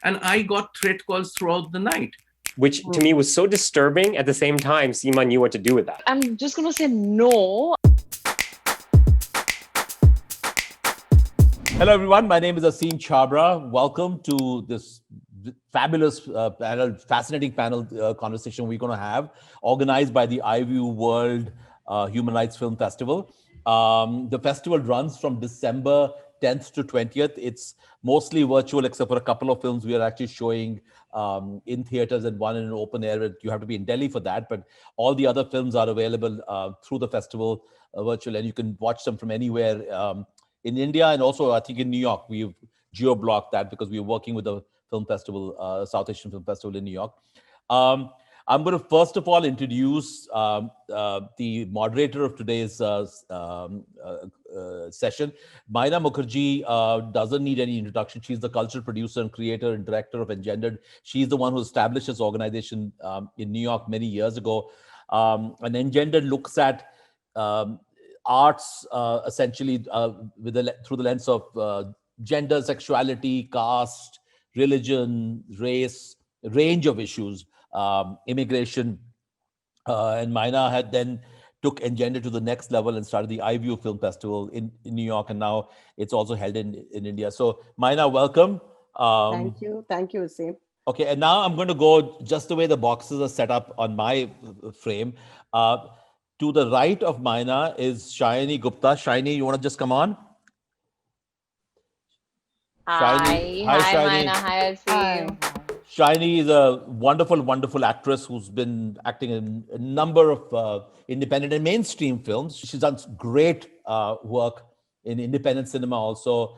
And I got threat calls throughout the night. Which to me was so disturbing. At the same time, Seema knew what to do with that. I'm just going to say no. Hello, everyone. My name is Asim Chabra. Welcome to this fabulous panel, fascinating panel conversation we're going to have, organized by the iView World Human Rights Film Festival. The festival runs from December 10th to 20th. It's mostly virtual, except for a couple of films we are actually showing in theaters and one in an open air. You have to be in Delhi for that, but all the other films are available through the festival virtual, and you can watch them from anywhere in India, and also I think in New York. We've geo-blocked that because we're working with the film festival, South Asian Film Festival in New York. I'm going to first of all introduce the moderator of today's session. Maina Mukherjee doesn't need any introduction. She's the cultural producer and creator and director of Engendered. She's the one who established this organization in New York many years ago. And Engendered looks at arts essentially through the lens of gender, sexuality, caste, religion, race, a range of issues, immigration. And Maina had then took Engender to the next level and started the iView Film Festival in New York, and now it's also held in India. So Maina, welcome. Thank you, Asim. Okay, and now I'm going to go just the way the boxes are set up on my frame. To the right of Maina is Sayani Gupta. Sayani, you want to just come on? Hi, Maina. Hi, Asim. Sayani is a wonderful, wonderful actress who's been acting in a number of independent and mainstream films. She's done great work in independent cinema also.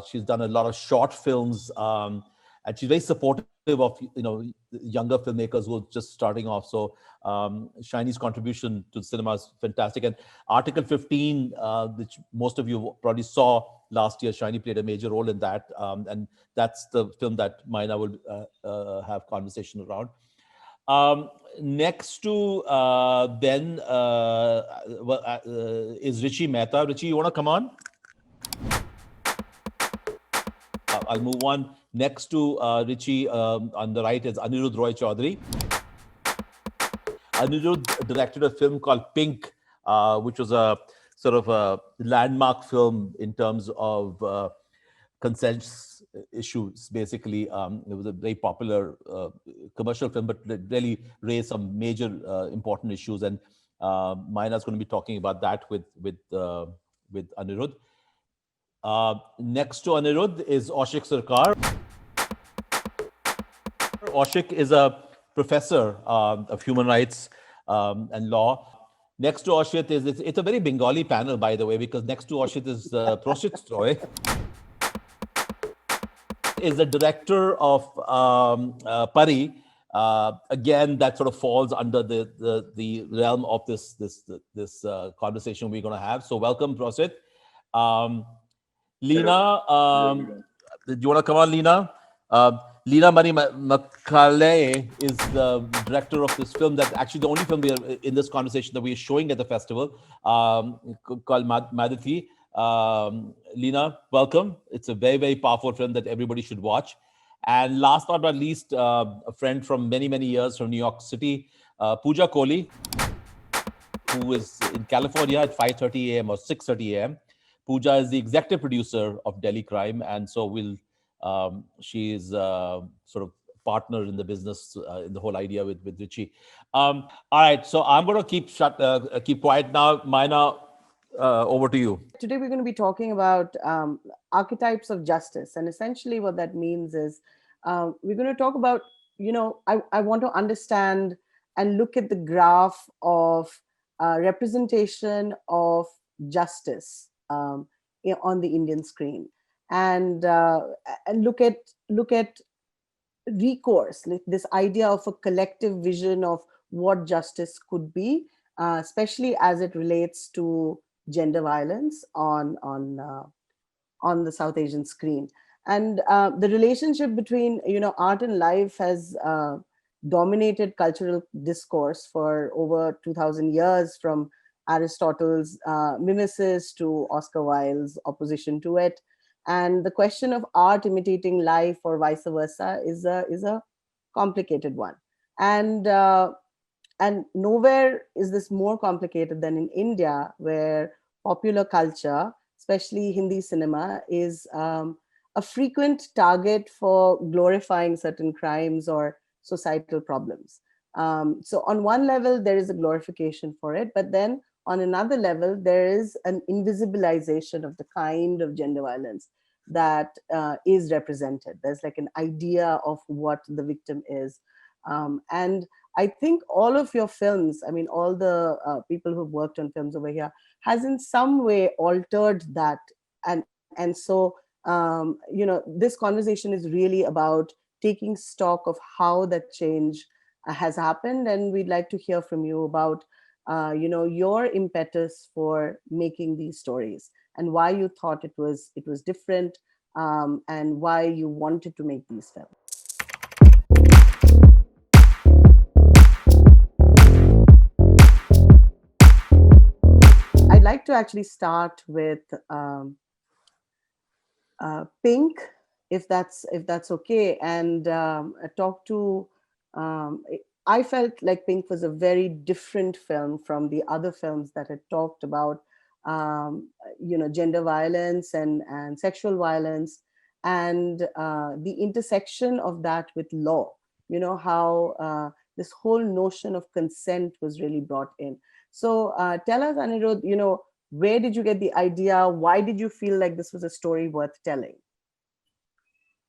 She's done a lot of short films, and she's very supportive of younger filmmakers who are just starting off. So Sayani's contribution to cinema is fantastic. And Article 15, which most of you probably saw last year, Sayani played a major role in that. And that's the film that Maina will have conversation around. Next to Ben is Ritchie Mehta. Ritchie, you want to come on? I'll move on. Next to Ritchie on the right is Aniruddha Roy Chowdhury. Aniruddha directed a film called Pink, which was a sort of a landmark film in terms of consent issues. Basically, it was a very popular commercial film, but it really raised some major important issues. And Maina's going to be talking about that with Aniruddha. Next to Aniruddha is Oishik Sircar. Oishik is a professor of human rights and law. Next to Oishik it's a very Bengali panel, by the way, because next to Oishik is Prosit Roy. Is the director of Pari. Again, that sort of falls under the realm of this conversation we're going to have. So welcome, Prosit. Leena, do you want to come on, Leena? Leena Manimekalai is the director of this film. That's actually the only film we are in this conversation that we are showing at the festival, called Maadhaty. Leena, welcome. It's a very, very powerful film that everybody should watch. And last but not least, a friend from many, many years from New York City, Pooja Kohli, who is in California at 5:30 a.m. or 6:30 a.m. Pooja is the executive producer of Delhi Crime, and so she is sort of partner in the business, in the whole idea with Ritchie. All right, so I'm going to keep quiet now. Maina, over to you. Today we're going to be talking about archetypes of justice, and essentially what that means is we're going to talk about, I want to understand and look at the graph of representation of justice on the Indian screen, and look at recourse, this idea of a collective vision of what justice could be, especially as it relates to gender violence on the South Asian screen. And the relationship between art and life has dominated cultural discourse for over 2,000 years, from Aristotle's mimesis to Oscar Wilde's opposition to it. And the question of art imitating life or vice versa is a complicated one. And nowhere is this more complicated than in India, where popular culture, especially Hindi cinema, is a frequent target for glorifying certain crimes or societal problems. So on one level, there is a glorification for it, but then on another level, there is an invisibilization of the kind of gender violence that is represented. There's like an idea of what the victim is. And I think all of your films, I mean, all the people who've worked on films over here, has in some way altered that. And so, this conversation is really about taking stock of how that change has happened. And we'd like to hear from you about, your impetus for making these stories and why you thought it was different, and why you wanted to make these films. I'd like to actually start with Pink, if that's okay, and talk to. I felt like Pink was a very different film from the other films that had talked about, gender violence and sexual violence, and the intersection of that with law. How this whole notion of consent was really brought in. So tell us, Aniruddha, where did you get the idea? Why did you feel like this was a story worth telling?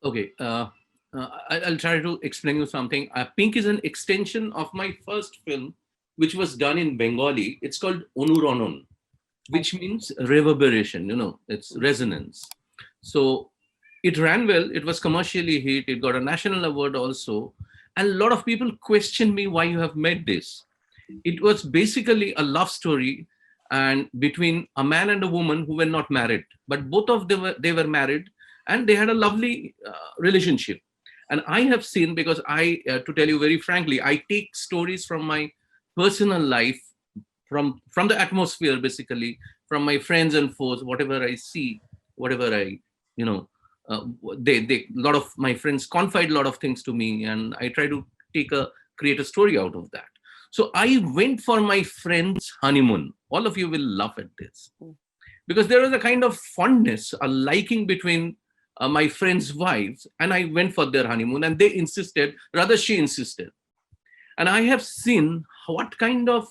Okay, I'll try to explain you something. Pink is an extension of my first film, which was done in Bengali. It's called Onuronon, which means reverberation, it's resonance. So it ran well. It was commercially hit. It got a national award also. And a lot of people questioned me why you have made this. It was basically a love story and between a man and a woman who were not married, but both of them they were married and they had a lovely relationship. And I have seen, because to tell you very frankly, I take stories from my personal life, from the atmosphere, basically, from my friends and foes, whatever I see, whatever I, a lot of my friends confide a lot of things to me, and I try to create a story out of that. So I went for my friend's honeymoon. All of you will laugh at this, because there was a kind of fondness, a liking between my friends' wives, and I went for their honeymoon, and they insisted, rather she insisted. And I have seen what kind of,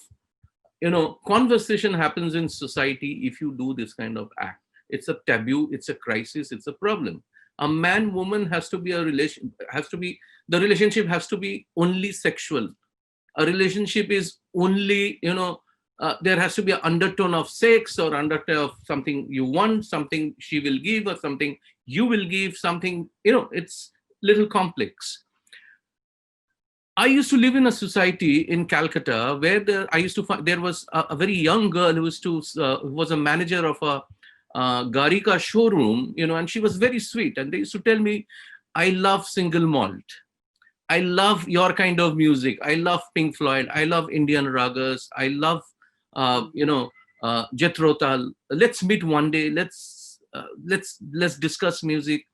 conversation happens in society if you do this kind of act. It's a taboo, it's a crisis, it's a problem. A man-woman has to be the relationship has to be only sexual. A relationship is only, there has to be an undertone of sex or undertone of something you want, something she will give, or something you will give, something, it's little complex. I used to live in a society in Calcutta where there was a very young girl who was a manager of a Garika showroom, and she was very sweet. And they used to tell me, I love single malt. I love your kind of music. I love Pink Floyd. I love Indian ragas. I love, Jethro Tull. Let's meet one day. Let's discuss music,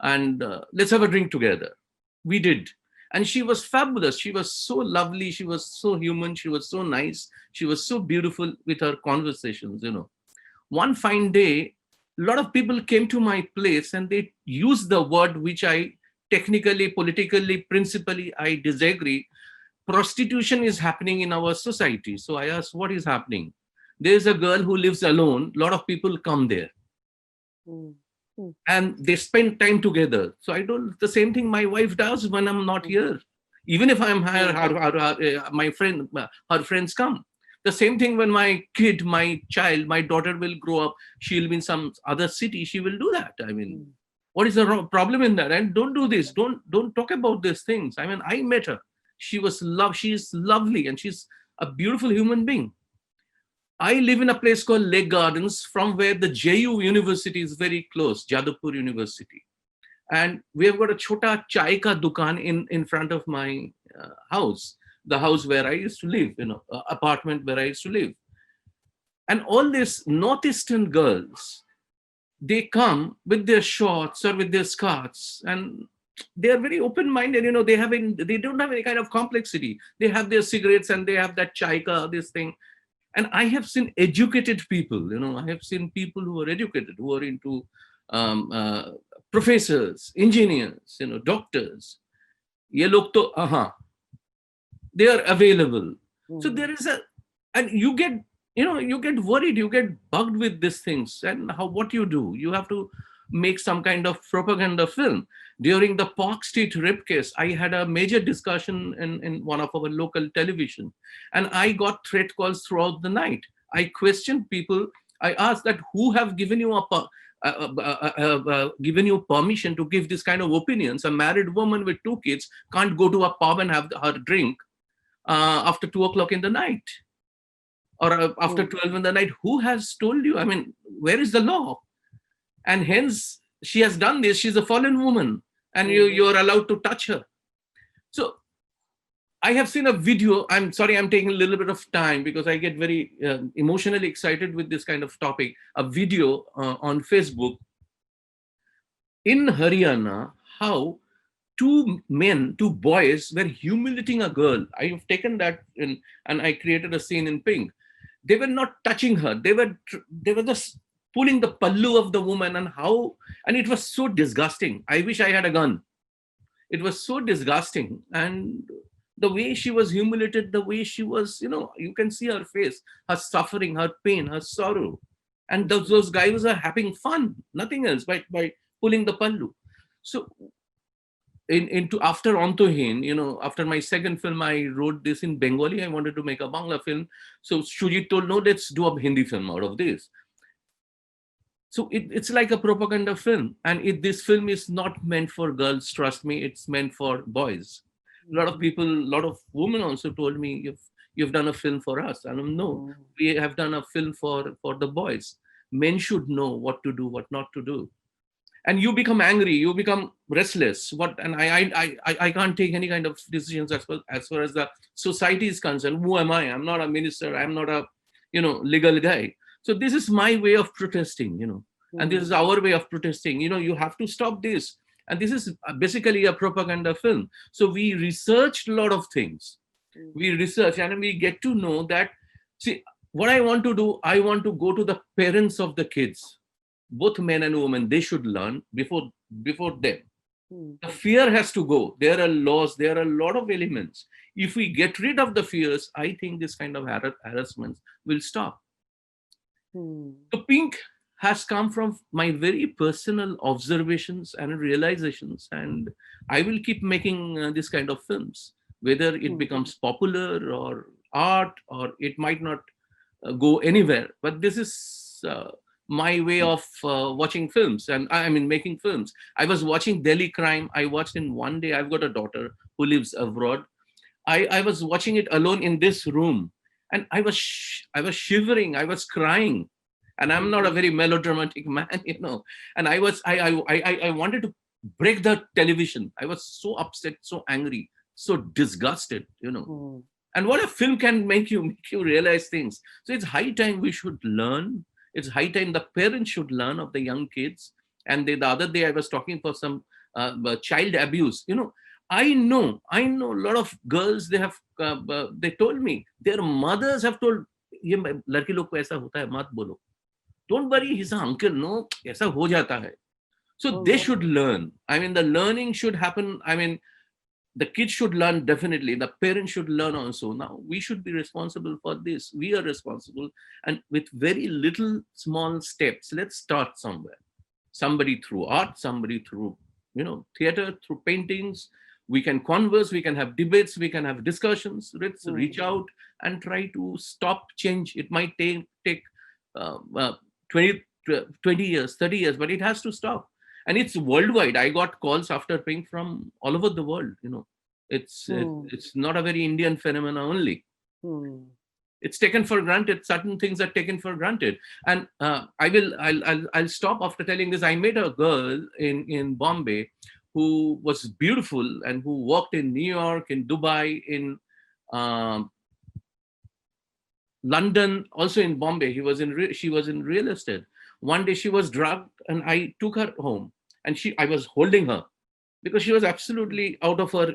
and let's have a drink together. We did. And she was fabulous. She was so lovely. She was so human. She was so nice. She was so beautiful with her conversations, One fine day, a lot of people came to my place and they used the word which I technically, politically, principally, I disagree. Prostitution is happening in our society. So I asked, what is happening? There's a girl who lives alone. A lot of people come there. And they spend time together. So I do the same thing my wife does when I'm not here. Even if I'm here, her friends come. The same thing when my kid, my child, my daughter will grow up, she'll be in some other city, she will do that. I mean, what is the problem in that? And don't do this. Don't talk about these things. I mean, I met her. She's lovely, and she's a beautiful human being. I live in a place called Lake Gardens, from where the JU University is very close, Jadavpur University. And we have got a chota chai ka dukan in front of my house, the house where I used to live, apartment where I used to live. And all these Northeastern girls, they come with their shorts or with their skirts, and they are very open-minded. They don't have any kind of complexity. They have their cigarettes and they have that chaika, this thing. And I have seen educated people. I have seen people who are educated, who are into professors, engineers, doctors. Ye log to, they are available. So there is and you get worried, you get bugged with these things. And what you do, you have to make some kind of propaganda film. During the Park Street rape case, I had a major discussion in one of our local television, and I got threat calls throughout the night. I questioned people. I asked that who have given you given you permission to give this kind of opinions. A married woman with 2 kids can't go to a pub and have her drink after 2 o'clock in the night, or after 12 in the night. Who has told you? I mean, where is the law? And hence, she has done this. She's a fallen woman, and you're allowed to touch her. So I have seen a video. I'm sorry, I'm taking a little bit of time because I get very emotionally excited with this kind of topic. A video on Facebook in Haryana, how 2 boys were humiliating a girl. I have taken that and I created a scene in pink. They were not touching her. They were just pulling the pallu of the woman, and it was so disgusting. I wish I had a gun. It was so disgusting. And the way she was humiliated, the way she was, you can see her face, her suffering, her pain, her sorrow. And those guys are having fun, nothing else, by pulling the pallu. So after Antohin, after my second film, I wrote this in Bengali. I wanted to make a Bangla film. So Shujit told, no, let's do a Hindi film out of this. So it's like a propaganda film. And this film is not meant for girls, trust me, it's meant for boys. A lot of people, a lot of women also told me, you've done a film for us. And no, we have done a film for the boys. Men should know what to do, what not to do. And you become angry, you become restless. I can't take any kind of decisions as far as the society is concerned. Who am I? I'm not a minister. I'm not a legal guy. So this is my way of protesting, and this is our way of protesting. You have to stop this. And this is basically a propaganda film. So we researched a lot of things. We research and we get to know that, see, what I want to do, I want to go to the parents of the kids, both men and women. They should learn before them. The fear has to go. There are laws, there are a lot of elements. If we get rid of the fears, I think this kind of harassment will stop. The pink has come from my very personal observations and realizations, and I will keep making this kind of films, whether it becomes popular or art, or it might not go anywhere. But this is my way of watching films, and I mean making films. I was watching Delhi Crime. I watched in one day. I've got a daughter who lives abroad. I was watching it alone in this room, and I was shivering. I was crying. And I'm not a very melodramatic man, And I wanted to break the television. I was so upset, so angry, so disgusted, And what a film can make you realize things. So it's high time we should learn. It's high time the parents should learn of the young kids. And the other day I was talking for some child abuse. I know a lot of girls. They told me their mothers have told, "Ye ladki log ko aisa hota hai, mat bolo. Don't worry, he's an uncle. No, aisa ho jata hai." So they should learn. I mean, the learning should happen. I mean, the kids should learn definitely. The parents should learn also. Now, we should be responsible for this. We are responsible. And with very little small steps, let's start somewhere. Somebody through art, somebody through, theater, through paintings. We can converse, we can have debates, we can have discussions. Let's reach out and try to stop change. It might take 20 years, 30 years, but it has to stop. And it's worldwide. I got calls after Pink from all over the world. It's not a very Indian phenomenon only. It's taken for granted. Certain things are taken for granted. And I'll stop after telling this. I met a girl in Bombay who was beautiful and who worked in New York, in Dubai, in London, also in Bombay. She was in real estate. One day she was drugged and I took her home, and I was holding her because she was absolutely out of her,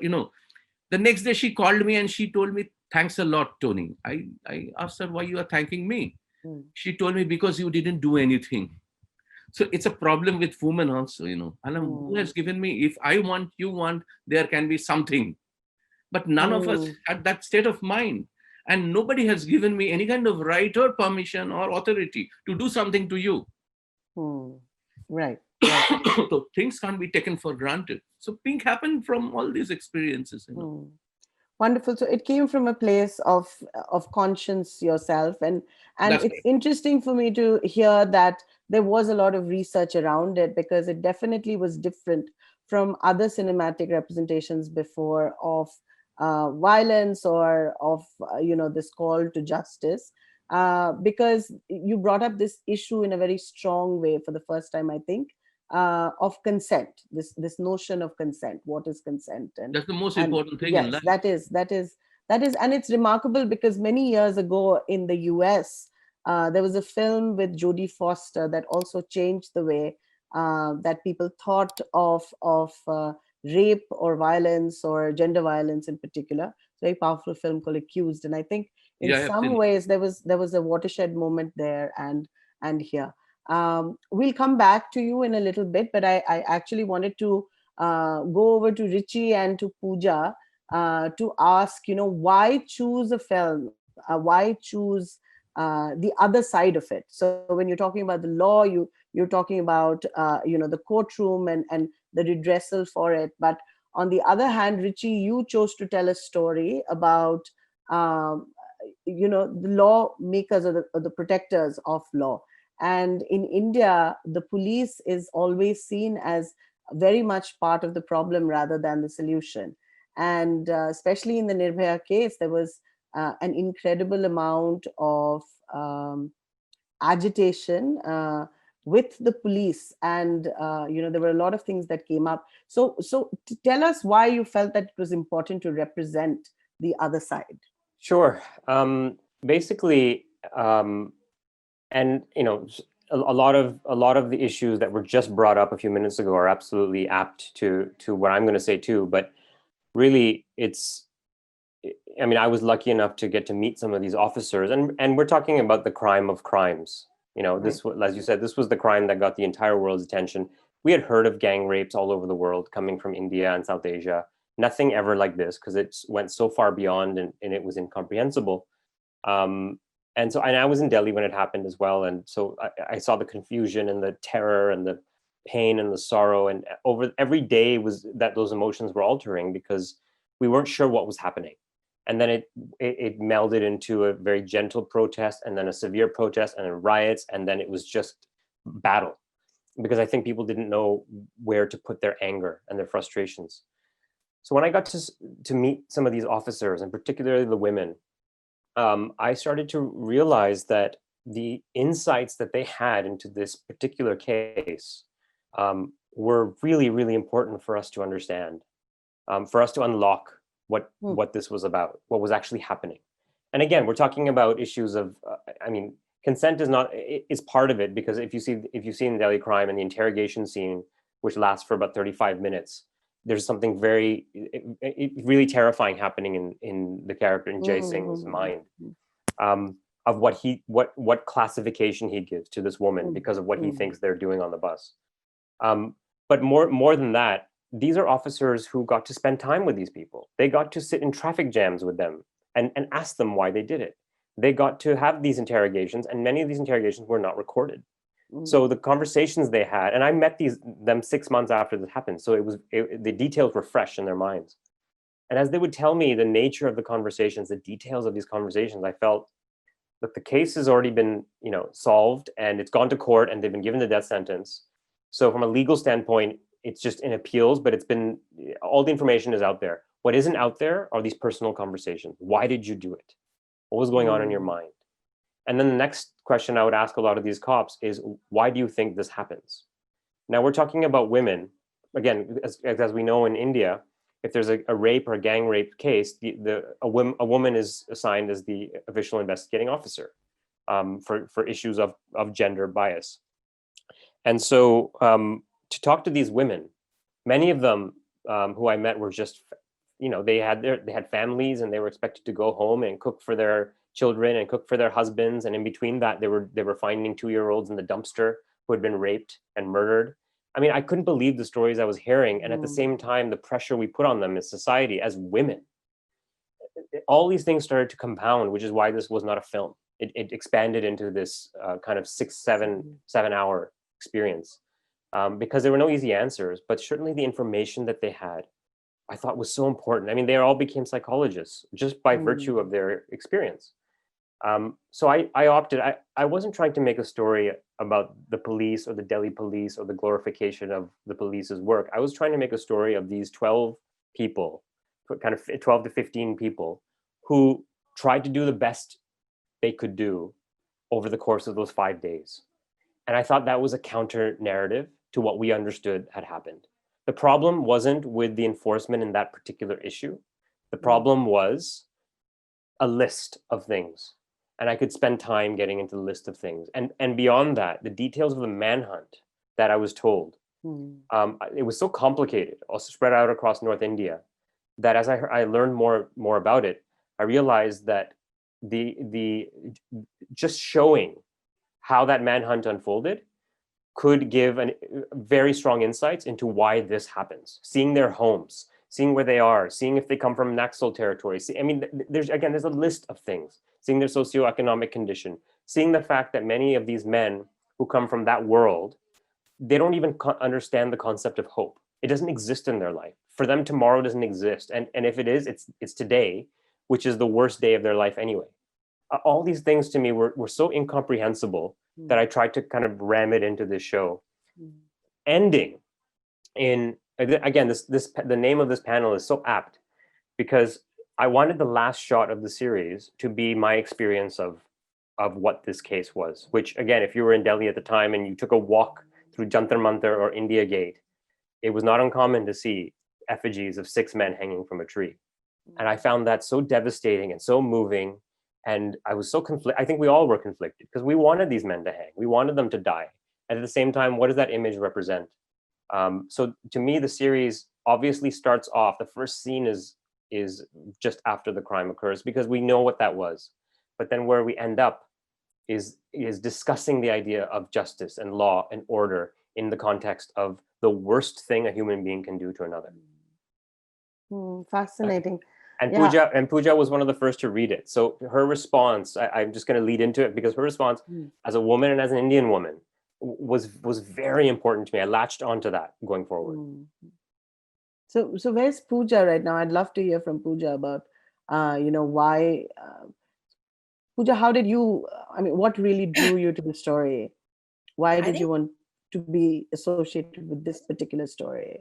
The next day she called me and she told me, "Thanks a lot, Tony." I asked her, "Why you are thanking me?" Mm. She told me, "Because you didn't do anything." So it's a problem with women also, And who has given me, if I want, you want, there can be something. But none of us had that state of mind. And nobody has given me any kind of right or permission or authority to do something to you. Right. So things can't be taken for granted. So pink happened from all these experiences. Wonderful. So it came from a place of conscience yourself, and That's it's right. interesting for me to hear that there was a lot of research around it, because it definitely was different from other cinematic representations before of violence or of this call to justice. Because you brought up this issue in a very strong way for the first time, I think, of consent. This notion of consent. What is consent? That's the most And important thing in yes, life. that is, and it's remarkable because many years ago in the US, there was a film with Jodie Foster that also changed the way that people thought of rape or violence or gender violence in particular. It's a very powerful film called Accused, and I think in Yeah, I have some seen it. ways there was a watershed moment there and here. We'll come back to you in a little bit, but I actually wanted to go over to Ritchie and to Pooja to ask, why choose a film? Why choose the other side of it? So when you're talking about the law, you're talking about the courtroom and the redressal for it. But on the other hand, Ritchie, you chose to tell a story about the lawmakers or the protectors of law. And in India, the police is always seen as very much part of the problem rather than the solution. And especially in the Nirbhaya case, there was an incredible amount of agitation with the police, and there were a lot of things that came up. So tell us why you felt that it was important to represent the other side. Sure. Basically, and a lot of the issues that were just brought up a few minutes ago are absolutely apt to what I'm going to say too. But really, I was lucky enough to get to meet some of these officers, and we're talking about the crime of crimes. This, as you said, this was the crime that got the entire world's attention. We had heard of gang rapes all over the world, coming from India and South Asia. Nothing ever like this, because it went so far beyond, and it was incomprehensible. And I was in Delhi when it happened as well, and so I saw the confusion and the terror and the pain and the sorrow, and over every day was that those emotions were altering, because we weren't sure what was happening. And then it melded into a very gentle protest, and then a severe protest, and then riots, and then it was just battle, because I think people didn't know where to put their anger and their frustrations. So when I got to meet some of these officers, and particularly the women, I started to realize that the insights that they had into this particular case were really, really important for us to understand, for us to unlock what this was about, what was actually happening. And again, we're talking about issues of, consent is part of it, because if you see in Delhi crime and the interrogation scene, which lasts for about 35 minutes, there's something very, really terrifying happening in the character in Jay Singh's mind, of what classification he gives to this woman because of what he thinks they're doing on the bus. But more than that, these are officers who got to spend time with these people. They got to sit in traffic jams with them and ask them why they did it. They got to have these interrogations, and many of these interrogations were not recorded. So the conversations they had, and I met them 6 months after this happened, so the details were fresh in their minds. And as they would tell me the nature of the conversations, the details of these conversations, I felt that the case has already been, solved, and it's gone to court, and they've been given the death sentence. So from a legal standpoint, it's just in appeals, but all the information is out there. What isn't out there are these personal conversations. Why did you do it? What was going on in your mind? And then the next question I would ask a lot of these cops is, why do you think this happens? Now we're talking about women. Again, as we know in India, if there's a rape or a gang rape case, a woman is assigned as the official investigating officer for issues of gender bias. And so to talk to these women, many of them who I met were just, they had families and they were expected to go home and cook for their children and cook for their husbands. And in between that, they were finding 2-year-olds in the dumpster who had been raped and murdered. I mean, I couldn't believe the stories I was hearing. And at the same time, the pressure we put on them as society, as women, all these things started to compound, which is why this was not a film. It expanded into this kind of 7-hour experience because there were no easy answers, but certainly the information that they had, I thought was so important. I mean, they all became psychologists just by virtue of their experience. So I opted, I wasn't trying to make a story about the police or the Delhi police or the glorification of the police's work. I was trying to make a story of these 12 people, kind of 12 to 15 people who tried to do the best they could do over the course of those 5 days. And I thought that was a counter narrative to what we understood had happened. The problem wasn't with the enforcement in that particular issue. The problem was a list of things. And I could spend time getting into the list of things. And beyond that, the details of the manhunt that I was told, it was so complicated, also spread out across North India, that as I learned more about it, I realized that the just showing how that manhunt unfolded could give very strong insights into why this happens. Seeing their homes, seeing where they are, seeing if they come from Naxal territory. There's a list of things. Seeing their socioeconomic condition, seeing the fact that many of these men who come from that world, they don't even understand the concept of hope. It doesn't exist in their life. For them, tomorrow doesn't exist. And if it is, it's today, which is the worst day of their life anyway. All these things to me were so incomprehensible that I tried to kind of ram it into this show. Ending in, again, the name of this panel is so apt because I wanted the last shot of the series to be my experience of what this case was, which again, if you were in Delhi at the time and you took a walk through Jantar Mantar or India Gate, it was not uncommon to see effigies of 6 men hanging from a tree. And I found that so devastating and so moving. And I was so conflicted. I think we all were conflicted because we wanted these men to hang. We wanted them to die. And at the same time, what does that image represent? So to me, the series obviously starts off, the first scene is just after the crime occurs because we know what that was. But then where we end up is discussing the idea of justice and law and order in the context of the worst thing a human being can do to another. Fascinating. And Pooja was one of the first to read it. So her response, I'm just going to lead into it because her response as a woman and as an Indian woman was very important to me. I latched onto that going forward. So where's Pooja right now? I'd love to hear from Pooja about, why, Pooja, how did you, what really drew you to the story? Why did you want to be associated with this particular story?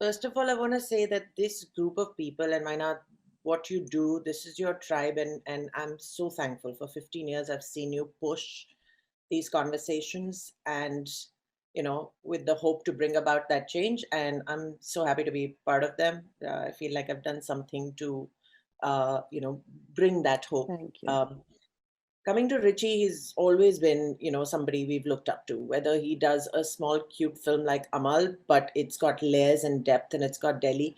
First of all, I want to say that this group of people, and Maina, what you do, this is your tribe, and I'm so thankful. For 15 years, I've seen you push these conversations and, with the hope to bring about that change. And I'm so happy to be part of them. I feel like I've done something to, bring that hope. Thank you. Coming to Ritchie, he's always been, somebody we've looked up to, whether he does a small, cute film like Amal, but it's got layers and depth and it's got Delhi.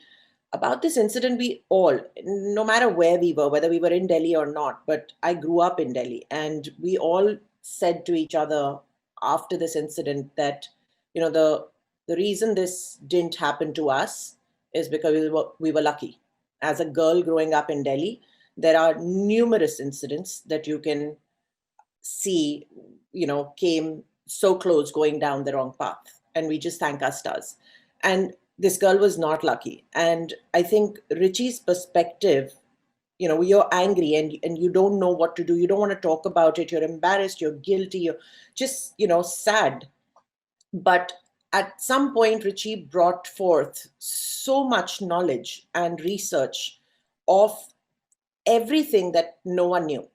About this incident, we all, no matter where we were, whether we were in Delhi or not, but I grew up in Delhi, and we all said to each other after this incident that, the reason this didn't happen to us is because we were lucky. As a girl growing up in Delhi, there are numerous incidents that you can see, came so close going down the wrong path. And we just thank our stars. And this girl was not lucky. And I think Ritchie's perspective, you're angry and you don't know what to do. You don't want to talk about it. You're embarrassed. You're guilty. You're just, sad. But at some point, Ritchie brought forth so much knowledge and research of everything that no one knew.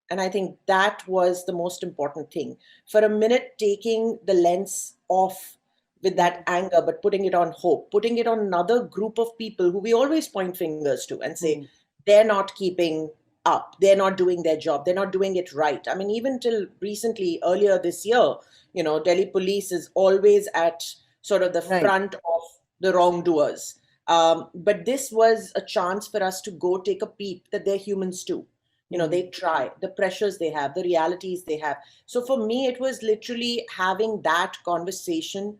And I think that was the most important thing. For a minute, taking the lens off with that anger, but putting it on hope, putting it on another group of people who we always point fingers to and say, they're not keeping up. They're not doing their job. They're not doing it right. I mean, even till recently, earlier this year, Delhi police is always at sort of the front of the wrongdoers. But this was a chance for us to go take a peep that they're humans too. They try, the pressures they have, the realities they have. So for me, it was literally having that conversation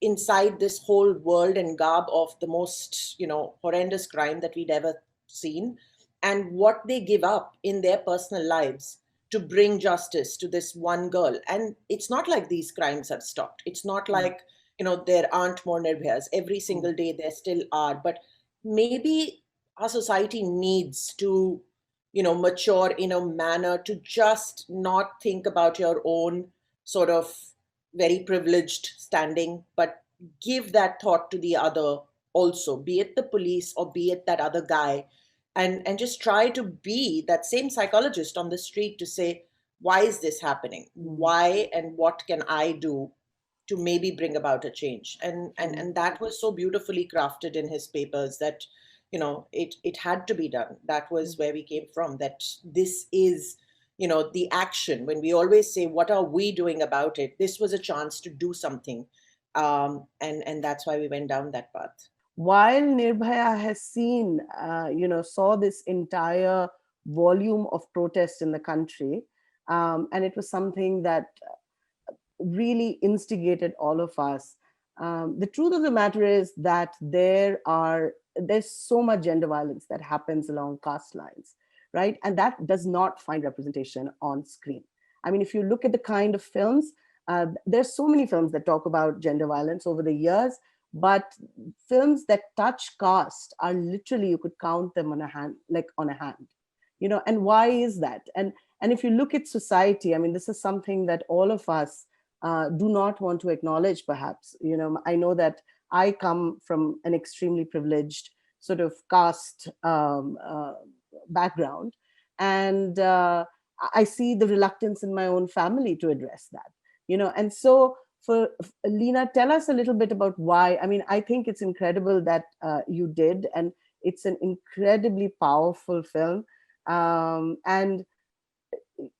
inside this whole world and garb of the most, horrendous crime that we'd ever seen, and what they give up in their personal lives to bring justice to this one girl. And it's not like these crimes have stopped. It's not like, there aren't more Nirbhayas. Every single day there still are. But maybe our society needs to, mature in a manner to just not think about your own sort of very privileged standing, but give that thought to the other also, be it the police or be it that other guy, and just try to be that same psychologist on the street to say, why is this happening? Why, and what can I do to maybe bring about a change? And that was so beautifully crafted in his papers that, it had to be done. That was where we came from, that this is, the action. When we always say, what are we doing about it? This was a chance to do something. And that's why we went down that path. While Nirbhaya has saw this entire volume of protest in the country, and it was something that really instigated all of us. The truth of the matter is that there's so much gender violence that happens along caste lines, right? And that does not find representation on screen. I mean, if you look at the kind of films, there's so many films that talk about gender violence over the years, but films that touch caste are literally, you could count them on a hand, and why is that? And if you look at society, I mean, this is something that all of us do not want to acknowledge, perhaps. I know that I come from an extremely privileged sort of caste background, and I see the reluctance in my own family to address that, and so for Leena, tell us a little bit about why. I mean, I think it's incredible that you did, and it's an incredibly powerful film. And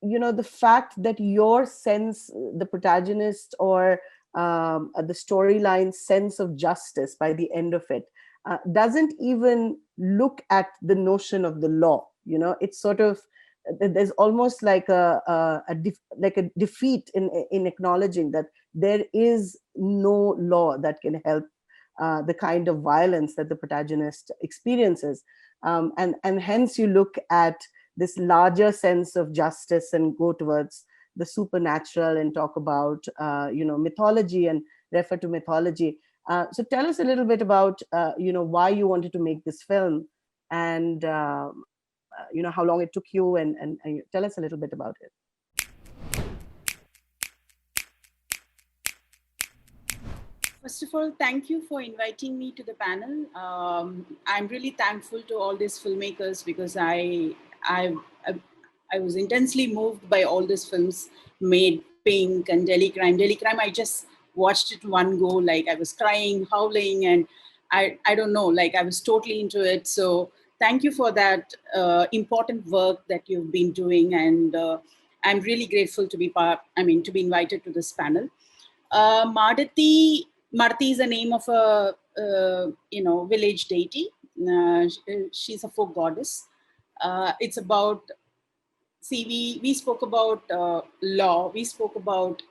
the fact that your sense, the protagonist or the storyline sense of justice by the end of it doesn't even look at the notion of the law. It's sort of, there's almost like a defeat in acknowledging that there is no law that can help the kind of violence that the protagonist experiences, and hence you look at this larger sense of justice and go towards the supernatural and talk about mythology and refer to mythology. So tell us a little bit about why you wanted to make this film, and how long it took you, and tell us a little bit about it. First of all, thank you for inviting me to the panel. I'm really thankful to all these filmmakers, because I was intensely moved by all these films made, Pink and Delhi Crime. Delhi Crime, I just watched it one go, like I was crying, howling, and I don't know, like I was totally into it. So thank you for that important work that you've been doing, and I'm really grateful to be to be invited to this panel. Maadhaty is the name of a village deity. She's a folk goddess. It's about, we spoke about law. We spoke about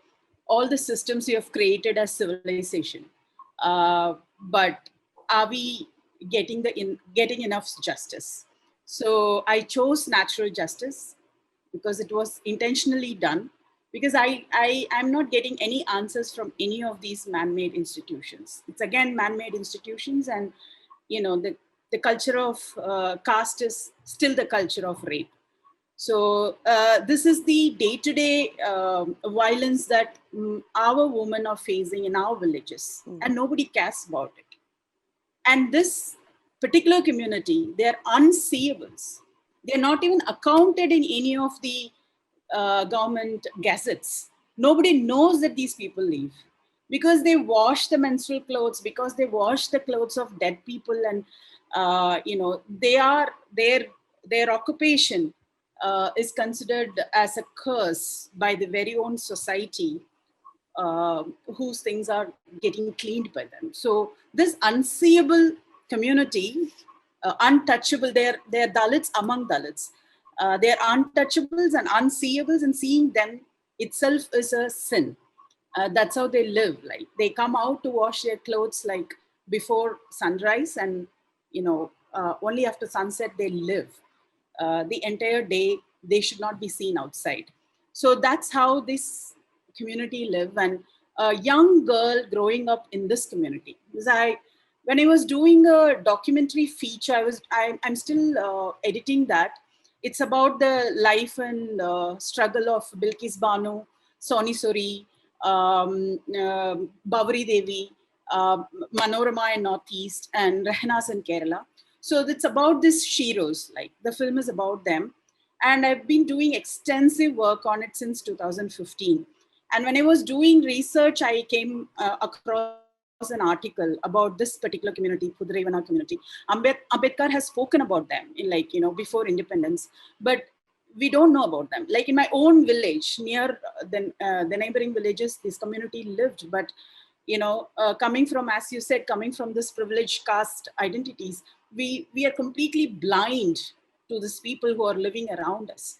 all the systems we have created as civilization. But are we getting enough justice? So I chose natural justice because it was intentionally done, because I'm not getting any answers from any of these man-made institutions. It's again man-made institutions, and the culture of caste is still the culture of rape. So this is the day-to-day violence that our women are facing in our villages, and nobody cares about it. And this particular community, they're unseeables. They're not even accounted in any of the government gazettes. Nobody knows that these people live, because they wash the menstrual clothes, because they wash the clothes of dead people, and their occupation is considered as a curse by the very own society, whose things are getting cleaned by them. So this unseeable community, untouchable, they're Dalits among Dalits. They're untouchables and unseeables, and seeing them itself is a sin. That's how they live. Like they come out to wash their clothes like before sunrise, and only after sunset they live. The entire day they should not be seen outside. So that's how this community live. And a young girl growing up in this community, because when I was doing a documentary feature, I'm still editing that. It's about the life and struggle of Bilkis Banu, Soni Suri, Bhavri Devi, Manorama in Northeast, and Rehnas in Kerala. So it's about these sheroes, like the film is about them. And I've been doing extensive work on it since 2015. And when I was doing research, I came across an article about this particular community, Pudaraivana community. Ambedkar has spoken about them in before independence, but we don't know about them. Like in my own village, near the neighboring villages, this community lived, but coming from, as you said, coming from this privileged caste identities, we are completely blind to these people who are living around us.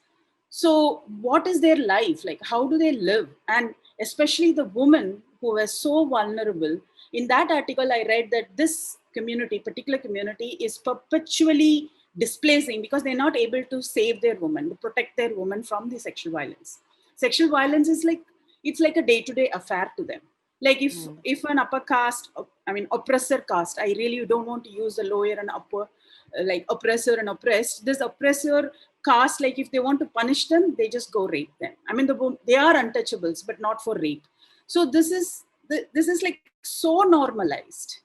So what is their life? Like, how do they live? And especially the women who were so vulnerable. In that article, I read that this particular community is perpetually displacing because they're not able to save their women, to protect their women from the sexual violence. Sexual violence is it's like a day-to-day affair to them. Like if an upper caste, oppressor caste, I really don't want to use the lower and upper, like oppressor and oppressed. This oppressor caste, like if they want to punish them, they just go rape them. They are untouchables, but not for rape. So this is like so normalized.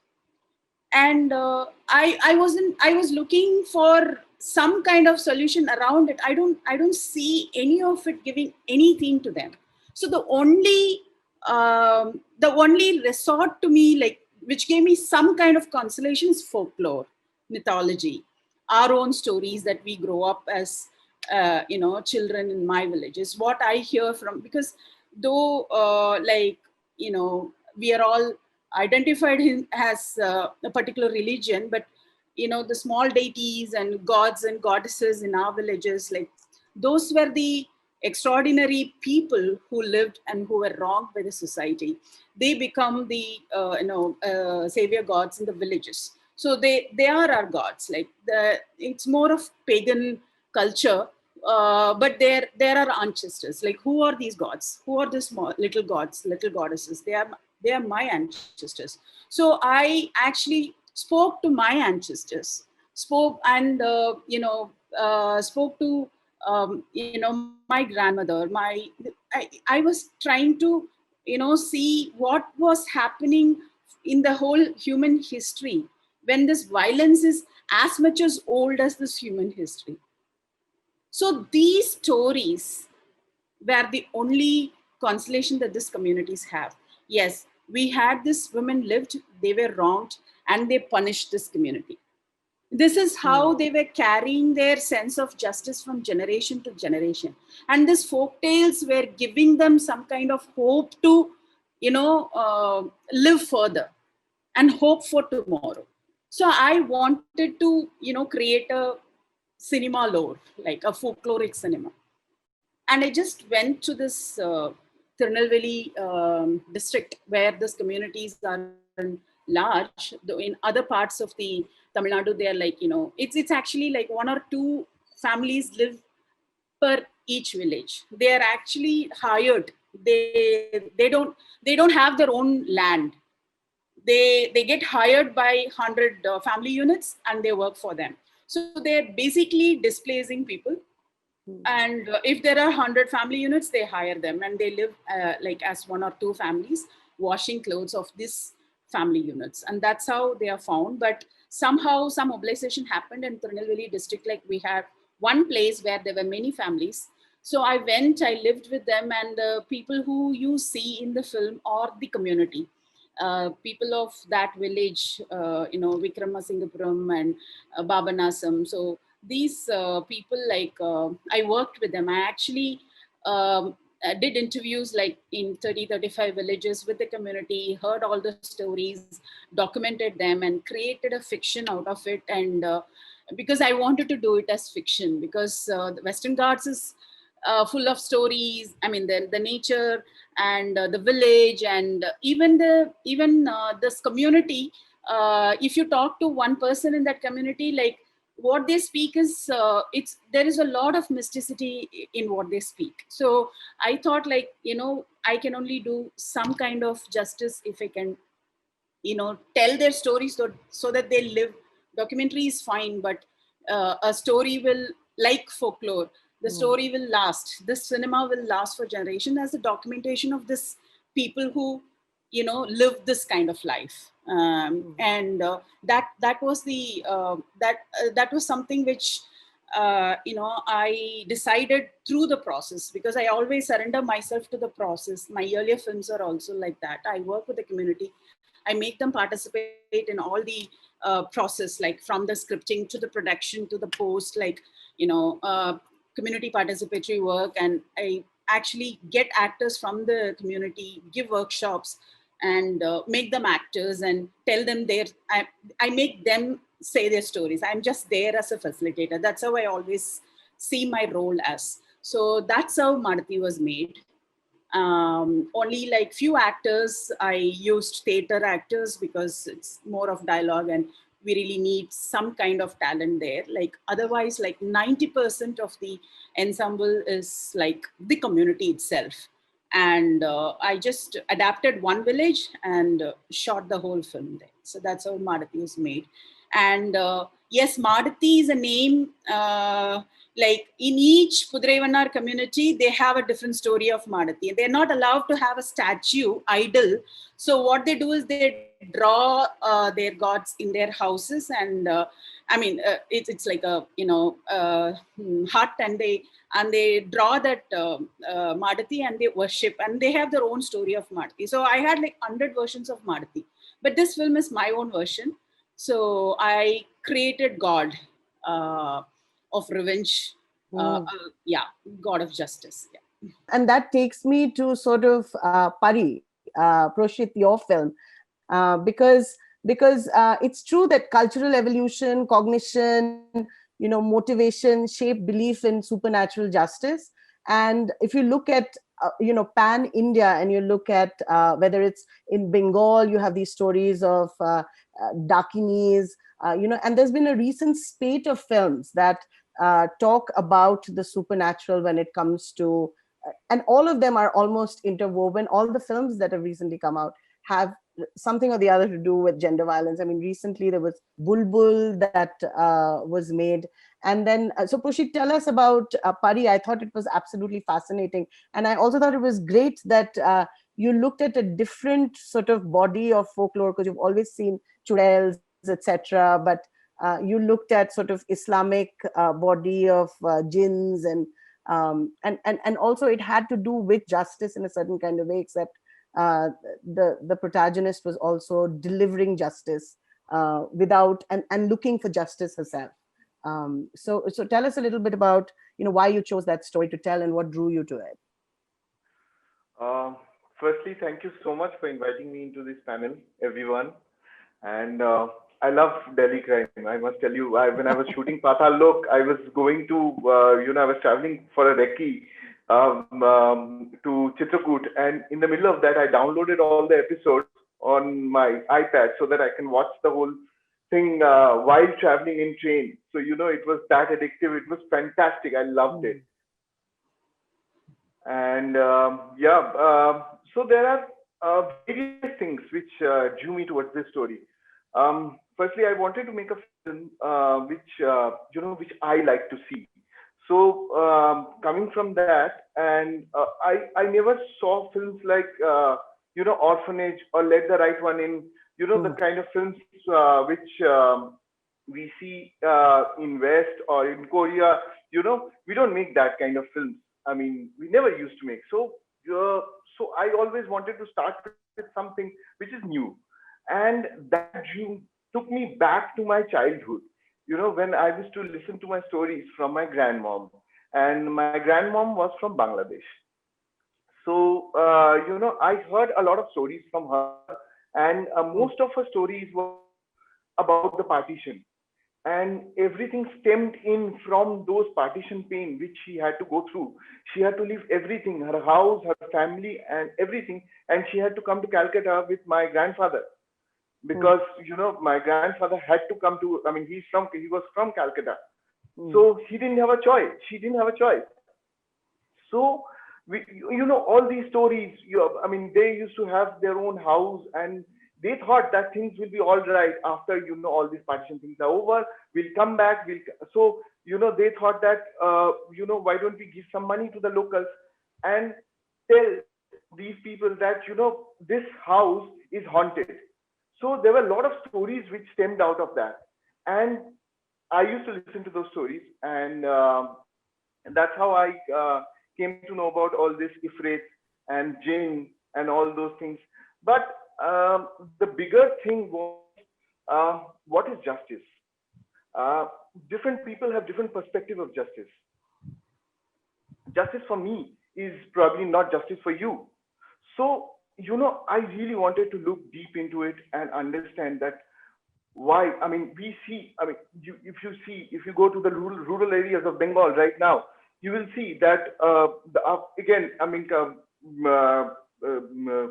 And I was looking for some kind of solution around it. I don't see any of it giving anything to them. So the only resort to me, like, which gave me some kind of consolation, is folklore, mythology, our own stories that we grow up as children in my village is what I hear from. Because though we are all identified as a particular religion, but the small deities and gods and goddesses in our villages, like those were the extraordinary people who lived and who were wronged by the society. They become the savior gods in the villages. So they are our gods. Like it's more of pagan culture, but there are ancestors. Like, who are these gods? Who are the small little gods, little goddesses? They are my ancestors. So I actually spoke to my ancestors, spoke to my grandmother. I was trying to see what was happening in the whole human history when this violence is as much as old as this human history. So these stories were the only consolation that these communities have. Yes, we had this women lived, they were wronged, and they punished this community. This is how they were carrying their sense of justice from generation to generation. And these folk tales were giving them some kind of hope to, live further and hope for tomorrow. So I wanted to, create a cinema lore, like a folkloric cinema. And I just went to this Tirunelveli district where these communities are large. Though in other parts of the Tamil Nadu, they are like, it's actually like 1 or 2 families live per each village. They are actually hired. They don't have their own land. They get hired by 100 family units and they work for them. So they're basically displacing people. And if there are 100 family units, they hire them and they live like as 1 or 2 families washing clothes of these family units. And that's how they are found. But somehow some mobilization happened in Tirunelveli district. Like we had one place where there were many families. So I lived with them, and the people who you see in the film are the community. People of that village, Vikramasingapuram and Babanasam. So these people, like I worked with them. I actually did interviews like in 30-35 villages with the community, heard all the stories, documented them, and created a fiction out of it. And because I wanted to do it as fiction, because the Western Ghats is full of stories. I mean, the nature and the village, and even this community. If you talk to one person in that community, like what they speak is there is a lot of mysticity in what they speak. So I thought, like, I can only do some kind of justice if I can tell their stories, so that they live. Documentary is fine, but a story will, like folklore, the story will last, the cinema will last for generation as a documentation of this people who live this kind of life. And that was that was something which I decided through the process, because I always surrender myself to the process. My earlier films are also like that. I work with the community. I make them participate in all the process, like from the scripting to the production to the post, like community participatory work. And I actually get actors from the community, give workshops, and make them actors and tell them I make them say their stories. I'm just there as a facilitator. That's how I always see my role as. So that's how Maadhaty was made. Only like few actors. I used theater actors because it's more of dialogue and we really need some kind of talent there. Like otherwise, like 90% of the ensemble is like the community itself. And I just adapted one village and shot the whole film there. So that's how Maadhaty was made. And yes, Maadhaty is a name. Like in each Pudraivannar community, they have a different story of Maadhaty. They're not allowed to have a statue, idol. So what they do is they draw their gods in their houses, and it's like a hut, and they draw that Maadhaty and they worship, and they have their own story of Maadhaty. So I had like 100 versions of Maadhaty, but this film is my own version. So I created God of revenge, God of justice. Yeah. And that takes me to sort of Pari, Proshit, your film, because it's true that cultural evolution, cognition, motivation shape belief in supernatural justice. And if you look at pan India, and you look at whether it's in Bengal, you have these stories of Dakinis, and there's been a recent spate of films that talk about the supernatural when it comes to, and all of them are almost interwoven. All the films that have recently come out have something or the other to do with gender violence. I mean, recently there was Bulbul that was made. And then, so Pushik, tell us about Pari. I thought it was absolutely fascinating. And I also thought it was great that you looked at a different sort of body of folklore, because you've always seen churels, etc. But you looked at sort of Islamic body of jinns, and also it had to do with justice in a certain kind of way, except the protagonist was also delivering justice without and looking for justice herself. So tell us a little bit about why you chose that story to tell and what drew you to it. Firstly, thank you so much for inviting me into this panel, everyone. And I love Delhi crime. I must tell you, when I was shooting Patal Lok, I was going to, I was traveling for a recce to Chitrakoot, and in the middle of that, I downloaded all the episodes on my iPad so that I can watch the whole thing while traveling in train. So it was that addictive. It was fantastic. I loved it. And so there are various things which drew me towards this story. Firstly, I wanted to make a film which I like to see. So coming from that, and I never saw films like Orphanage or Let the Right One In. The kind of films which we see in West or in Korea. We don't make that kind of films. I mean, we never used to make. So I always wanted to start with something which is new, and that dream took me back to my childhood. when I used to listen to my stories from my grandmom, and my grandmom was from Bangladesh. So, I heard a lot of stories from her, and most of her stories were about the partition. And everything stemmed in from those partition pain which she had to go through. She had to leave everything, her house, her family, and everything, and she had to come to Calcutta with my grandfather because my grandfather had to come to. I mean, he was from Calcutta, so he didn't have a choice. She didn't have a choice. So all these stories. I mean, they used to have their own house, and they thought that things will be all right after all these partition things are over. We'll come back. So they thought that why don't we give some money to the locals and tell these people that this house is haunted. So there were a lot of stories which stemmed out of that, and I used to listen to those stories, and that's how I came to know about all this ifrit and jinn and all those things. But the bigger thing was what is justice? Different people have different perspective of justice. Justice for me is probably not justice for you. So, I really wanted to look deep into it and understand that why. I mean, we see, I mean, if you go to the rural areas of Bengal right now, you will see that, again, I mean,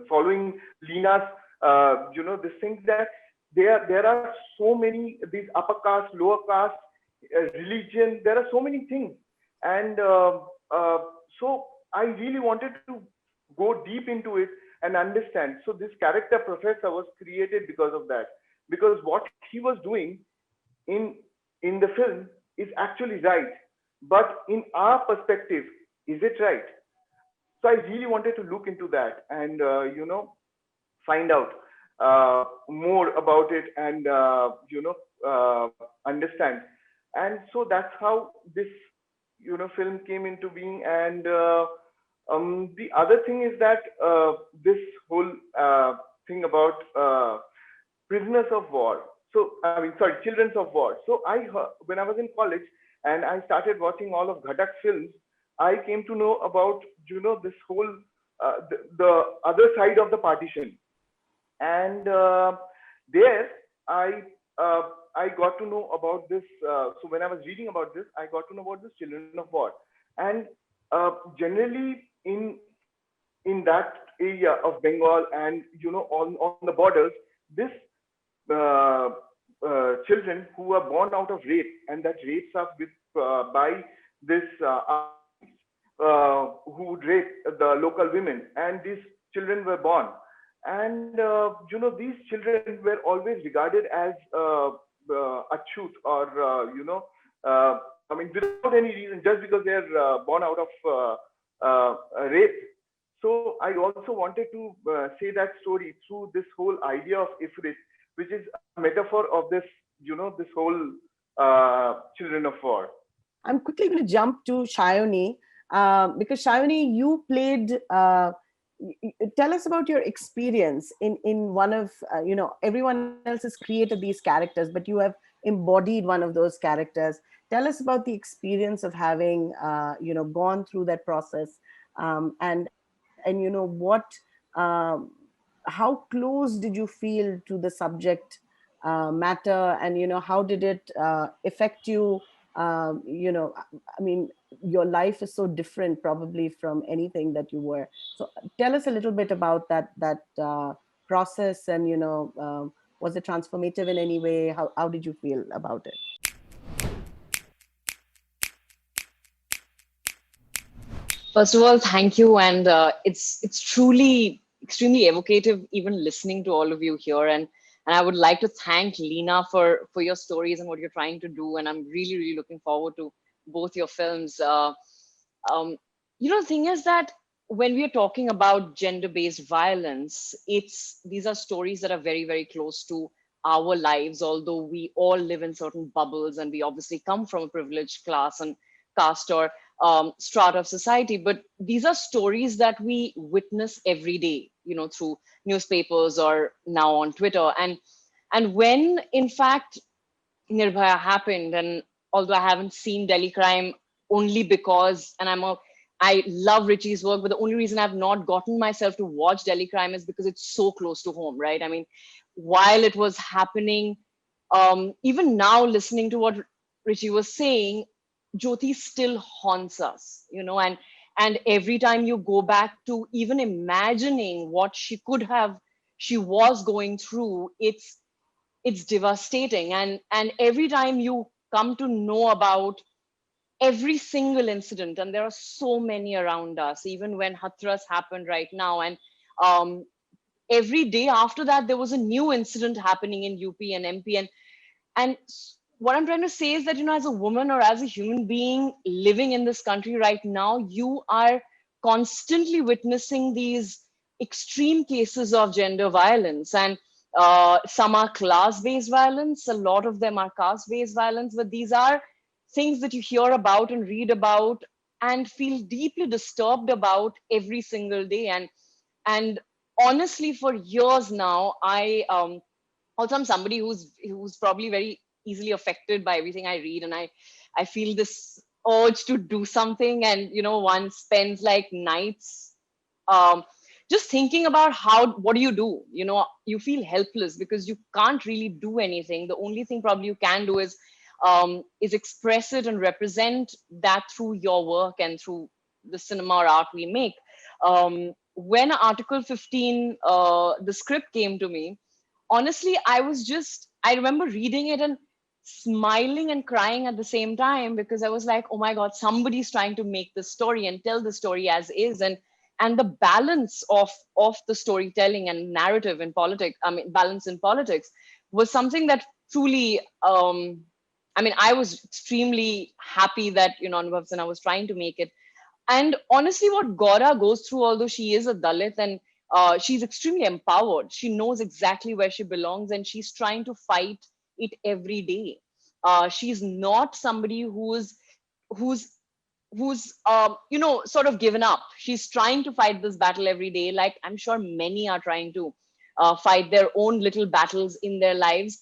following Leena's, this thing that there are so many, these upper caste, lower caste, religion, there are so many things. And so I really wanted to go deep into it and understand. So this character professor was created because of that, because what he was doing in the film is actually right, but in our perspective, is it right? So I really wanted to look into that and find out more about it and understand. And so that's how this film came into being. And the other thing is that this whole thing about prisoners of war. So I mean, sorry, children of war. So I heard, when I was in college and I started watching all of Ghatak's films, I came to know about this whole the other side of the partition, and there I got to know about this. So when I was reading about this, I got to know about this children of war, and generally in that area of Bengal and on the borders, this children who are born out of rape, and that rapes are with by this who would rape the local women, and these children were born, and these children were always regarded as achut, or I mean, without any reason, just because they are born out of rape. So I also wanted to say that story through this whole idea of ifrit, which is a metaphor of this this whole children of war. I'm quickly going to jump to Sayani, because Sayani, you played. Tell us about your experience in one of everyone else has created these characters, but you have embodied one of those characters. Tell us about the experience of having gone through that process, and what how close did you feel to the subject matter, and how did it affect you? I mean, your life is so different probably from anything that you were. So tell us a little bit about that process, and was it transformative in any way? How did you feel about it? First of all, thank you, and it's truly extremely evocative even listening to all of you here, and I would like to thank Leena for your stories and what you're trying to do, and I'm really looking forward to both your films. The thing is that when we are talking about gender-based violence, these are stories that are very close to our lives, although we all live in certain bubbles and we obviously come from a privileged class and caste or strata of society, but these are stories that we witness every day, through newspapers or now on Twitter. And when in fact Nirbhaya happened, and although I haven't seen Delhi Crime, only because, and I love Ritchie's work, but the only reason I've not gotten myself to watch Delhi Crime is because it's so close to home, right? I mean, while it was happening, even now listening to what Ritchie was saying, Jyoti still haunts us, and every time you go back to even imagining what she was going through, it's devastating. And every time you come to know about every single incident, and there are so many around us, even when Hathras happened right now, and um, every day after that there was a new incident happening in UP and MP. And what I'm trying to say is that, as a woman or as a human being living in this country right now, you are constantly witnessing these extreme cases of gender violence. And some are class based violence, a lot of them are caste based violence, but these are things that you hear about and read about and feel deeply disturbed about every single day. And honestly, for years now, also I'm somebody who's probably very easily affected by everything I read, and I feel this urge to do something. And one spends like nights um just thinking about what do you do. You feel helpless because you can't really do anything. The only thing probably you can do is express it and represent that through your work and through the cinema or art we make. When Article 15, the script came to me, honestly, I remember reading it and smiling and crying at the same time, because I was like, oh my God, somebody's trying to make this story and tell the story as is. And the balance of the storytelling and narrative in politics, I mean, balance in politics, was something that truly, I mean, I was extremely happy that, Anubhav Sinha was trying to make it. And honestly, what Gaura goes through, although she is a Dalit, and she's extremely empowered, she knows exactly where she belongs, and she's trying to fight it every day. She's not somebody who's sort of given up. She's trying to fight this battle every day, like I'm sure many are trying to fight their own little battles in their lives.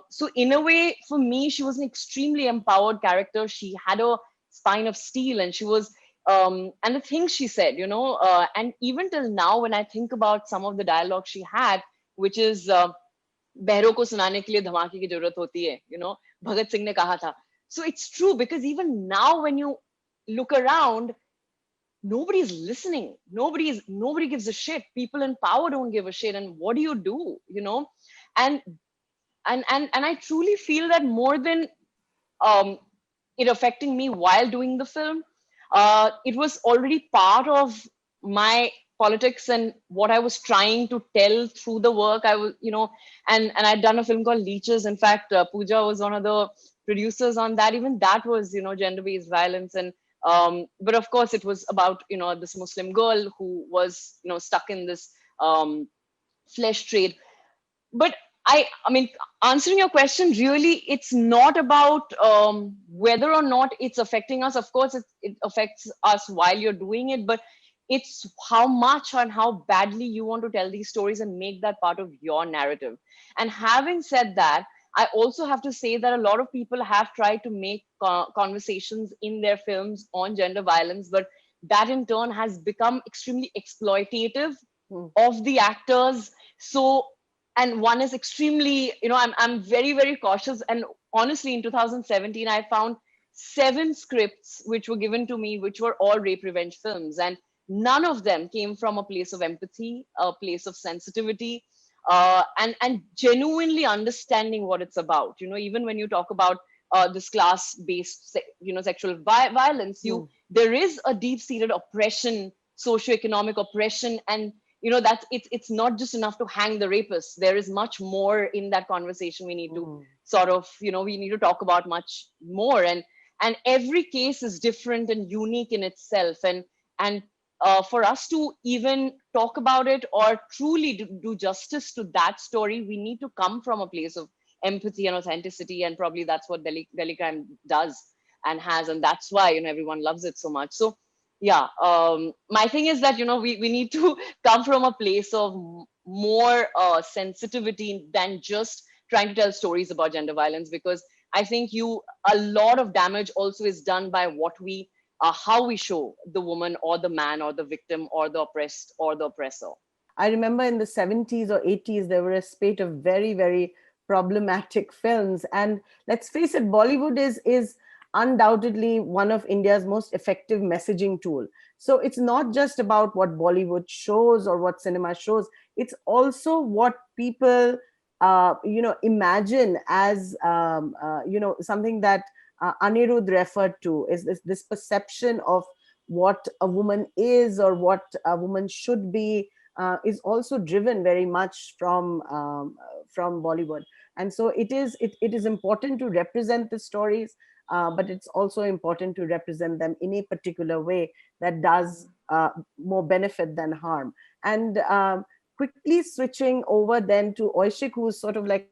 So in a way, for me, she was an extremely empowered character. She had a spine of steel, and she was and the things she said, and even till now, when I think about some of the dialogue she had, which is बहरों को सुनाने के लिए धमाके की जरूरत होती है, भगत सिंह ने कहा था. So it's true, because even now when you look around, nobody's listening. Nobody gives a shit. People in power don't give a shit. And what do you do? And and I truly feel that more than um, it affecting me while doing the film, it was already part of my politics and what I was trying to tell through the work. I was, and I'd done a film called Leeches. In fact, Pooja was one of the producers on that. Even that was, gender-based violence. And but of course, it was about, this Muslim girl who was, stuck in this flesh trade. But I mean, answering your question, really, it's not about whether or not it's affecting us. Of course it affects us while you're doing it, but it's how much and how badly you want to tell these stories and make that part of your narrative. And having said that, I also have to say that a lot of people have tried to make conversations in their films on gender violence, but that in turn has become extremely exploitative of the actors. So, and one is extremely, I'm very, very cautious. And honestly, in 2017, I found 7 scripts which were given to me, which were all rape revenge films. And none of them came from a place of empathy, a place of sensitivity, and genuinely understanding what it's about. Even when you talk about this class-based, sexual violence, there is a deep-seated oppression, socioeconomic oppression, and that it's not just enough to hang the rapists. There is much more in that conversation. We need to sort of, we need to talk about much more. And every case is different and unique in itself. And for us to even talk about it or truly do justice to that story, we need to come from a place of empathy and authenticity. And probably that's what Delhi Crime does and has. And that's why, everyone loves it so much. So yeah, my thing is that, we need to come from a place of more sensitivity than just trying to tell stories about gender violence, because I think a lot of damage also is done by how we show the woman or the man or the victim or the oppressed or the oppressor. I remember in the 70s or 80s, there were a spate of very, very problematic films. And let's face it, Bollywood is undoubtedly one of India's most effective messaging tool. So it's not just about what Bollywood shows or what cinema shows. It's also what people, imagine as, something that Aniruddha referred to, is this perception of what a woman is or what a woman should be, is also driven very much from Bollywood. And so it is important to represent the stories, but it's also important to represent them in a particular way that does more benefit than harm. And quickly switching over then to Oishik, who's sort of like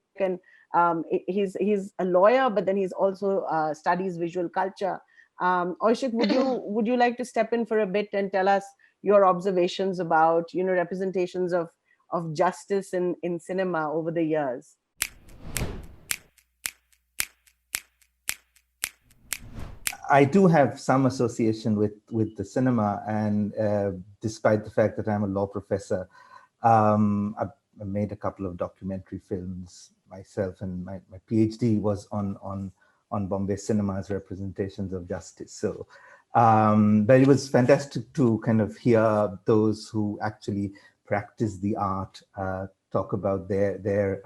he's a lawyer, but then he's also studies visual culture. Oishik, would you like to step in for a bit and tell us your observations about representations of justice in cinema over the years? I do have some association with the cinema, and despite the fact that I'm a law professor, I've made a couple of documentary films myself, and my PhD was on Bombay cinema's representations of justice. So, but it was fantastic to kind of hear those who actually practice the art talk about their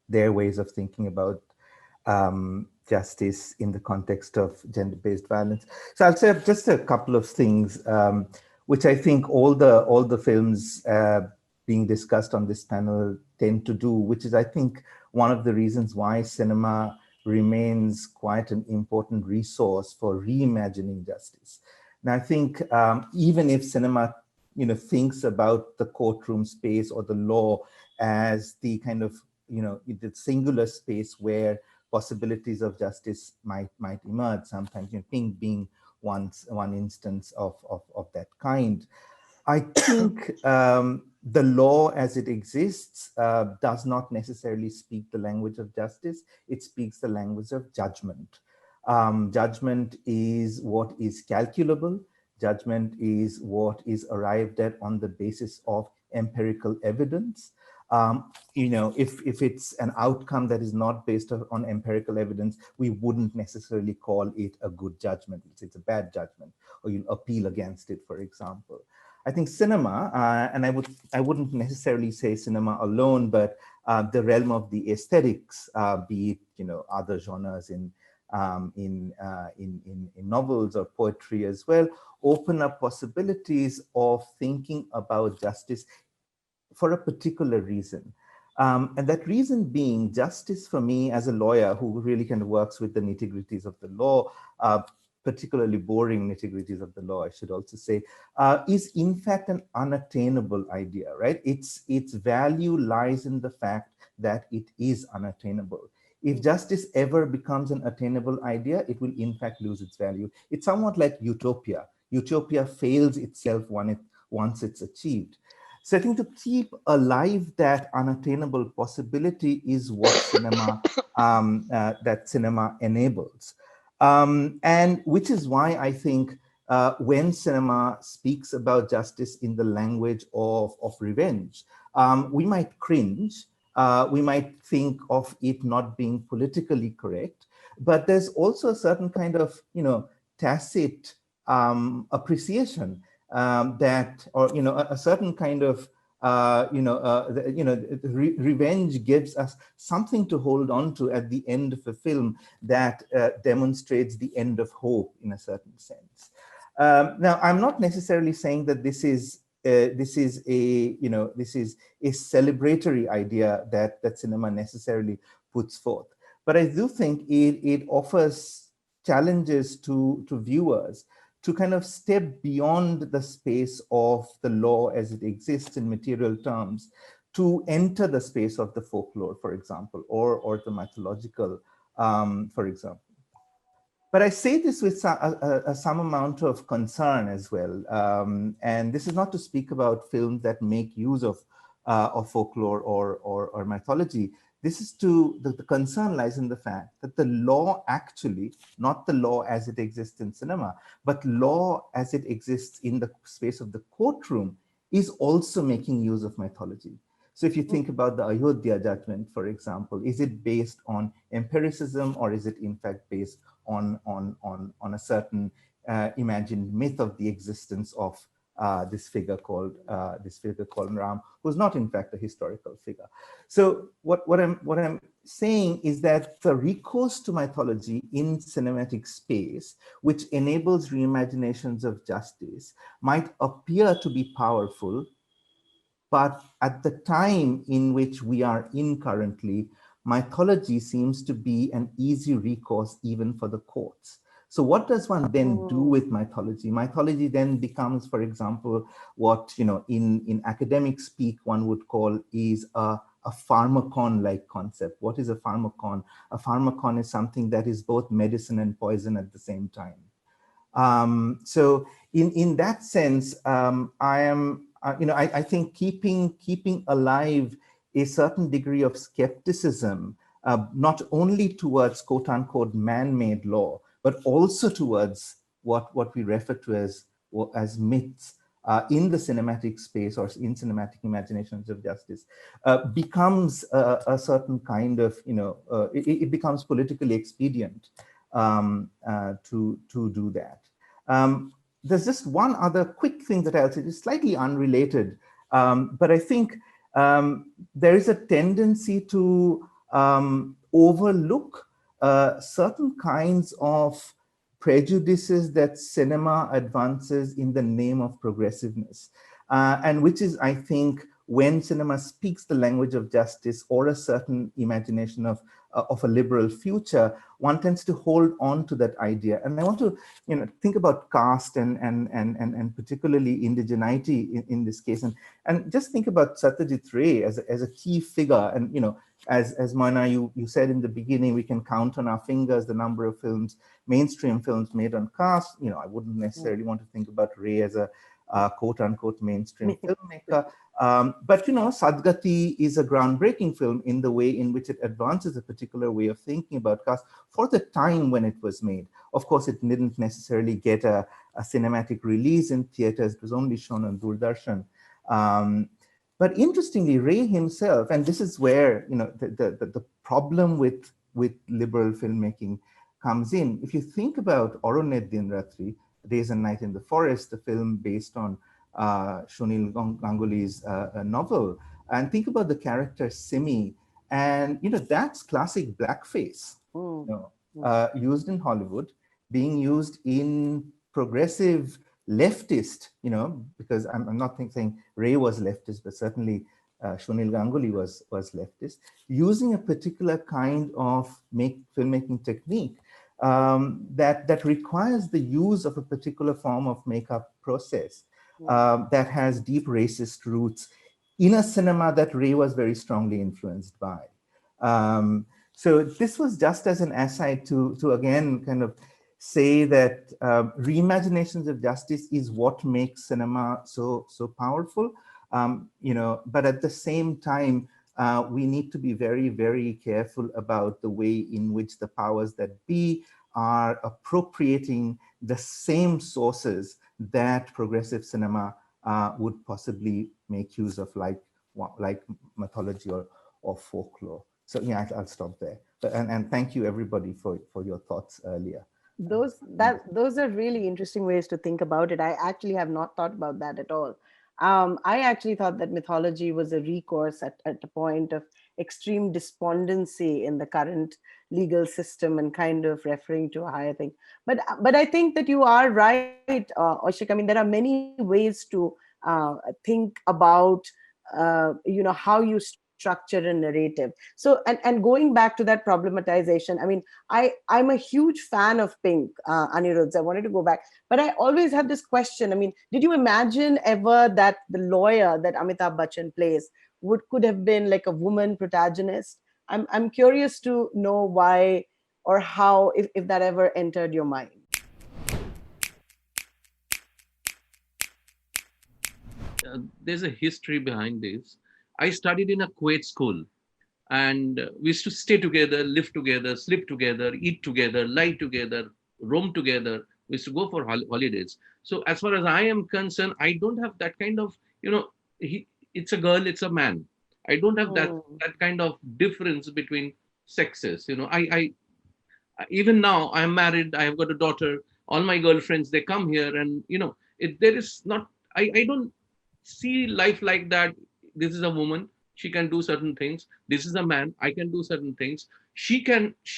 ways of thinking about justice in the context of gender-based violence. So I'll say just a couple of things, which I think all the films being discussed on this panel tend to do, which is, I think, one of the reasons why cinema remains quite an important resource for reimagining justice. Now, I think even if cinema, thinks about the courtroom space or the law as the kind of, the singular space where possibilities of justice might emerge, sometimes, Pink being one instance of that kind. I think the law as it exists does not necessarily speak the language of justice. It speaks the language of judgment. Judgment is what is calculable. Judgment is what is arrived at on the basis of empirical evidence. If it's an outcome that is not based on empirical evidence, we wouldn't necessarily call it a good judgment. It's a bad judgment, or you'll appeal against it, for example. I think cinema, and I wouldn't necessarily say cinema alone, but the realm of the aesthetics, be it other genres in novels or poetry as well, open up possibilities of thinking about justice for a particular reason. And that reason being, justice for me as a lawyer who really kind of works with the nitty-gritties of the law, particularly boring nitty-gritties of the law, I should also say, is in fact an unattainable idea, right? Its value lies in the fact that it is unattainable. If justice ever becomes an attainable idea, it will in fact lose its value. It's somewhat like utopia. Utopia fails itself once it's achieved. So I think to keep alive that unattainable possibility is what cinema enables. And which is why I think when cinema speaks about justice in the language of revenge, we might cringe, we might think of it not being politically correct, but there's also a certain kind of, tacit appreciation that, or, a certain kind of, revenge gives us something to hold on to at the end of a film that demonstrates the end of hope in a certain sense. Now, I'm not necessarily saying that this is a celebratory idea that cinema necessarily puts forth, but I do think it offers challenges to viewers to kind of step beyond the space of the law as it exists in material terms, to enter the space of the folklore, for example, or the mythological, for example. But I say this with some amount of concern as well. And this is not to speak about films that make use of folklore or mythology. this is the concern lies in the fact that the law actually, not the law as it exists in cinema, but law as it exists in the space of the courtroom is also making use of mythology. So if you think about the Ayodhya judgment, for example, is it based on empiricism, or is it in fact based on a certain imagined myth of the existence of this figure called Ram, who's not in fact a historical figure. So what I'm saying is that the recourse to mythology in cinematic space, which enables reimaginations of justice, might appear to be powerful, but at the time in which we are in currently, mythology seems to be an easy recourse even for the courts. So what does one then do with mythology? Mythology then becomes, for example, what in academic speak one would call is a pharmacon-like concept. What is a pharmacon? A pharmacon is something that is both medicine and poison at the same time. So in that sense, I am, I think keeping alive a certain degree of skepticism, not only towards quote unquote man-made law, but also towards what we refer to as myths in the cinematic space or in cinematic imaginations of justice, becomes a certain kind of, it becomes politically expedient to do that. There's just one other quick thing that I'll say, is slightly unrelated, but I think there is a tendency to overlook certain kinds of prejudices that cinema advances in the name of progressiveness, and which is, I think, when cinema speaks the language of justice or a certain imagination of a liberal future, one tends to hold on to that idea. And I want to, think about caste and particularly indigeneity in this case, and just think about Satyajit Ray as a key figure. And as Moina, you said in the beginning, we can count on our fingers the number of films, mainstream films made on caste. I wouldn't necessarily want to think about Ray as a quote unquote mainstream filmmaker. But Sadgati is a groundbreaking film in the way in which it advances a particular way of thinking about caste for the time when it was made. Of course, it didn't necessarily get a cinematic release in theaters. It was only shown on Doordarshan. But interestingly, Ray himself, and this is where the problem with liberal filmmaking comes in. If you think about Oronet Dinratri, Days and Night in the Forest, the film based on Sunil Ganguly's novel, and think about the character Simi, and that's classic blackface, used in Hollywood, being used in progressive leftist, because I'm not saying Ray was leftist, but certainly Sunil Ganguly was leftist, using a particular kind of filmmaking technique that requires the use of a particular form of makeup process that has deep racist roots in a cinema that Ray was very strongly influenced by. So this was just as an aside to again kind of say that reimaginations of justice is what makes cinema so powerful. But at the same time, we need to be very, very careful about the way in which the powers that be are appropriating the same sources that progressive cinema would possibly make use of, like mythology or folklore. So yeah, I'll stop there. And thank you everybody for your thoughts earlier. Those are really interesting ways to think about it. I actually have not thought about that at all. I actually thought that mythology was a recourse at a point of extreme despondency in the current legal system and kind of referring to a higher thing. But I think that you are right, Oishik. I mean, there are many ways to think about how you structure a narrative. So and going back to that problematization, I mean, I'm a huge fan of Pink, Aniruddha. I wanted to go back, but I always have this question. I mean, did you imagine ever that the lawyer that Amitabh Bachchan plays could have been like a woman protagonist? I'm curious to know why or how, if that ever entered your mind. There's a history behind this. I studied in a Kuwait school, And we used to stay together, live together, sleep together, eat together, lie together, roam together. We used to go for holidays. So as far as I am concerned, I don't have that kind of, it's a girl, it's a man. I don't have that kind of difference between sexes. Even now I'm married, I have got a daughter. All my girlfriends, they come here, and there is not. I don't see life like that. This is a woman, she can do certain things. This is a man, I can do certain things. She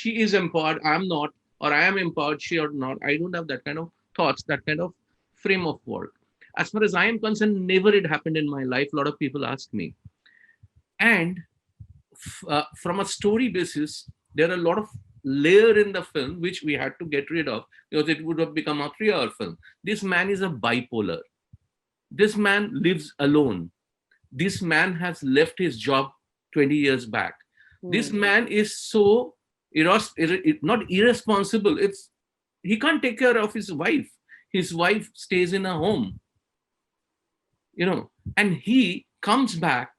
is empowered, I'm not, or I am empowered, she or not. I don't have that kind of thoughts, that kind of frame of work. As far as I am concerned, never it happened in my life. A lot of people ask me. And from a story basis, there are a lot of layer in the film which we had to get rid of, because it would have become a 3-hour film. This man is a bipolar. This man lives alone. This man has left his job 20 years back. This man is so not irresponsible. He can't take care of his wife. His wife stays in a home, and he comes back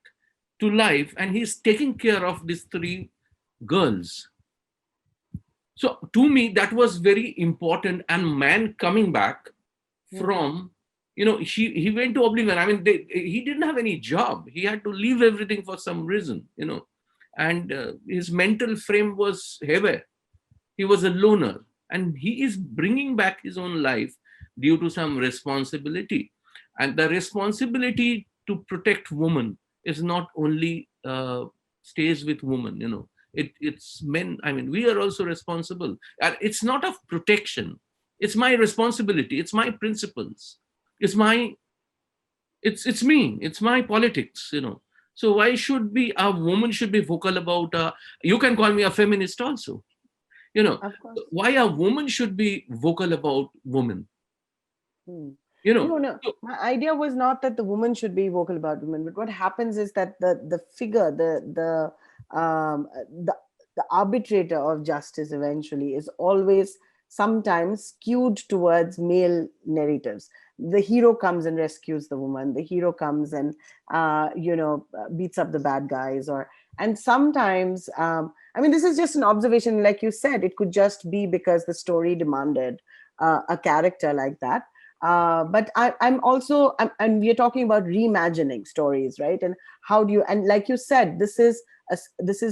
to life, and he's taking care of these 3 girls. So to me, that was very important. And man coming back from, he went to oblivion. I mean, he didn't have any job. He had to leave everything for some reason, and his mental frame was heavy. He was a loner, and he is bringing back his own life due to some responsibility. And the responsibility to protect women is not only stays with women, it's men. I mean, we are also responsible. And it's not of protection. It's my responsibility. It's my principles. It's me. It's my politics, So why should a woman should be vocal about, you can call me a feminist also, why a woman should be vocal about women? No. My idea was not that the woman should be vocal about women, but what happens is that the figure, the arbitrator of justice eventually is always sometimes skewed towards male narratives. The hero comes and rescues the woman. The hero comes and beats up the bad guys, and sometimes this is just an observation. Like you said, it could just be because the story demanded a character like that. But I'm also, and we're talking about reimagining stories, right? And how do you, and like you said, this is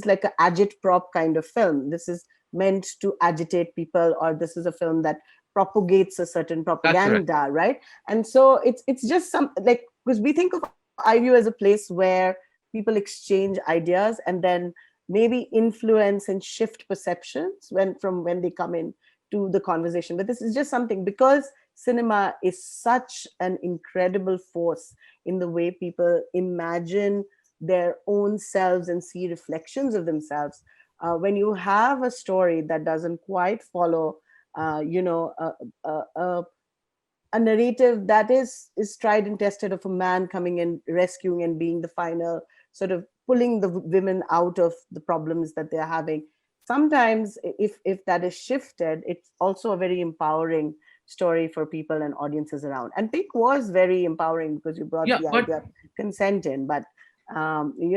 like an agitprop kind of film. This is meant to agitate people, or this is a film that propagates a certain propaganda, right? And so it's just because we think of IVU as a place where people exchange ideas and then maybe influence and shift perceptions when they come in to the conversation. But this is just something, because cinema is such an incredible force in the way people imagine their own selves and see reflections of themselves. When you have a story that doesn't quite follow, a narrative that is tried and tested, of a man coming and rescuing and being the final sort of pulling the women out of the problems that they're having. Sometimes if that is shifted, it's also a very empowering story for people and audiences around. And Pink was very empowering because you brought the idea of consent in, but he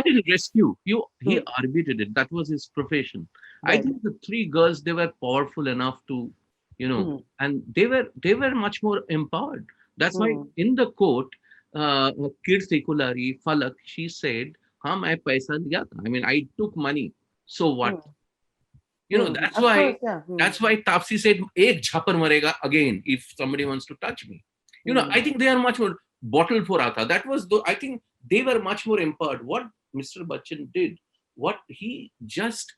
didn't rescue. He arbitrated it. That was his profession. Right. I think the 3 girls, they were powerful enough to, and they were much more empowered. That's why in the quote, Kirtikulari Falak, she said, "Haan, main paisa diya tha." I mean, I took money. So what? That's why Tapsi said, "Ek jhapar marega again if somebody wants to touch me." I think they are much more bottled for Atha. That was I think they were much more empowered. What Mr. Bachchan did, what he just,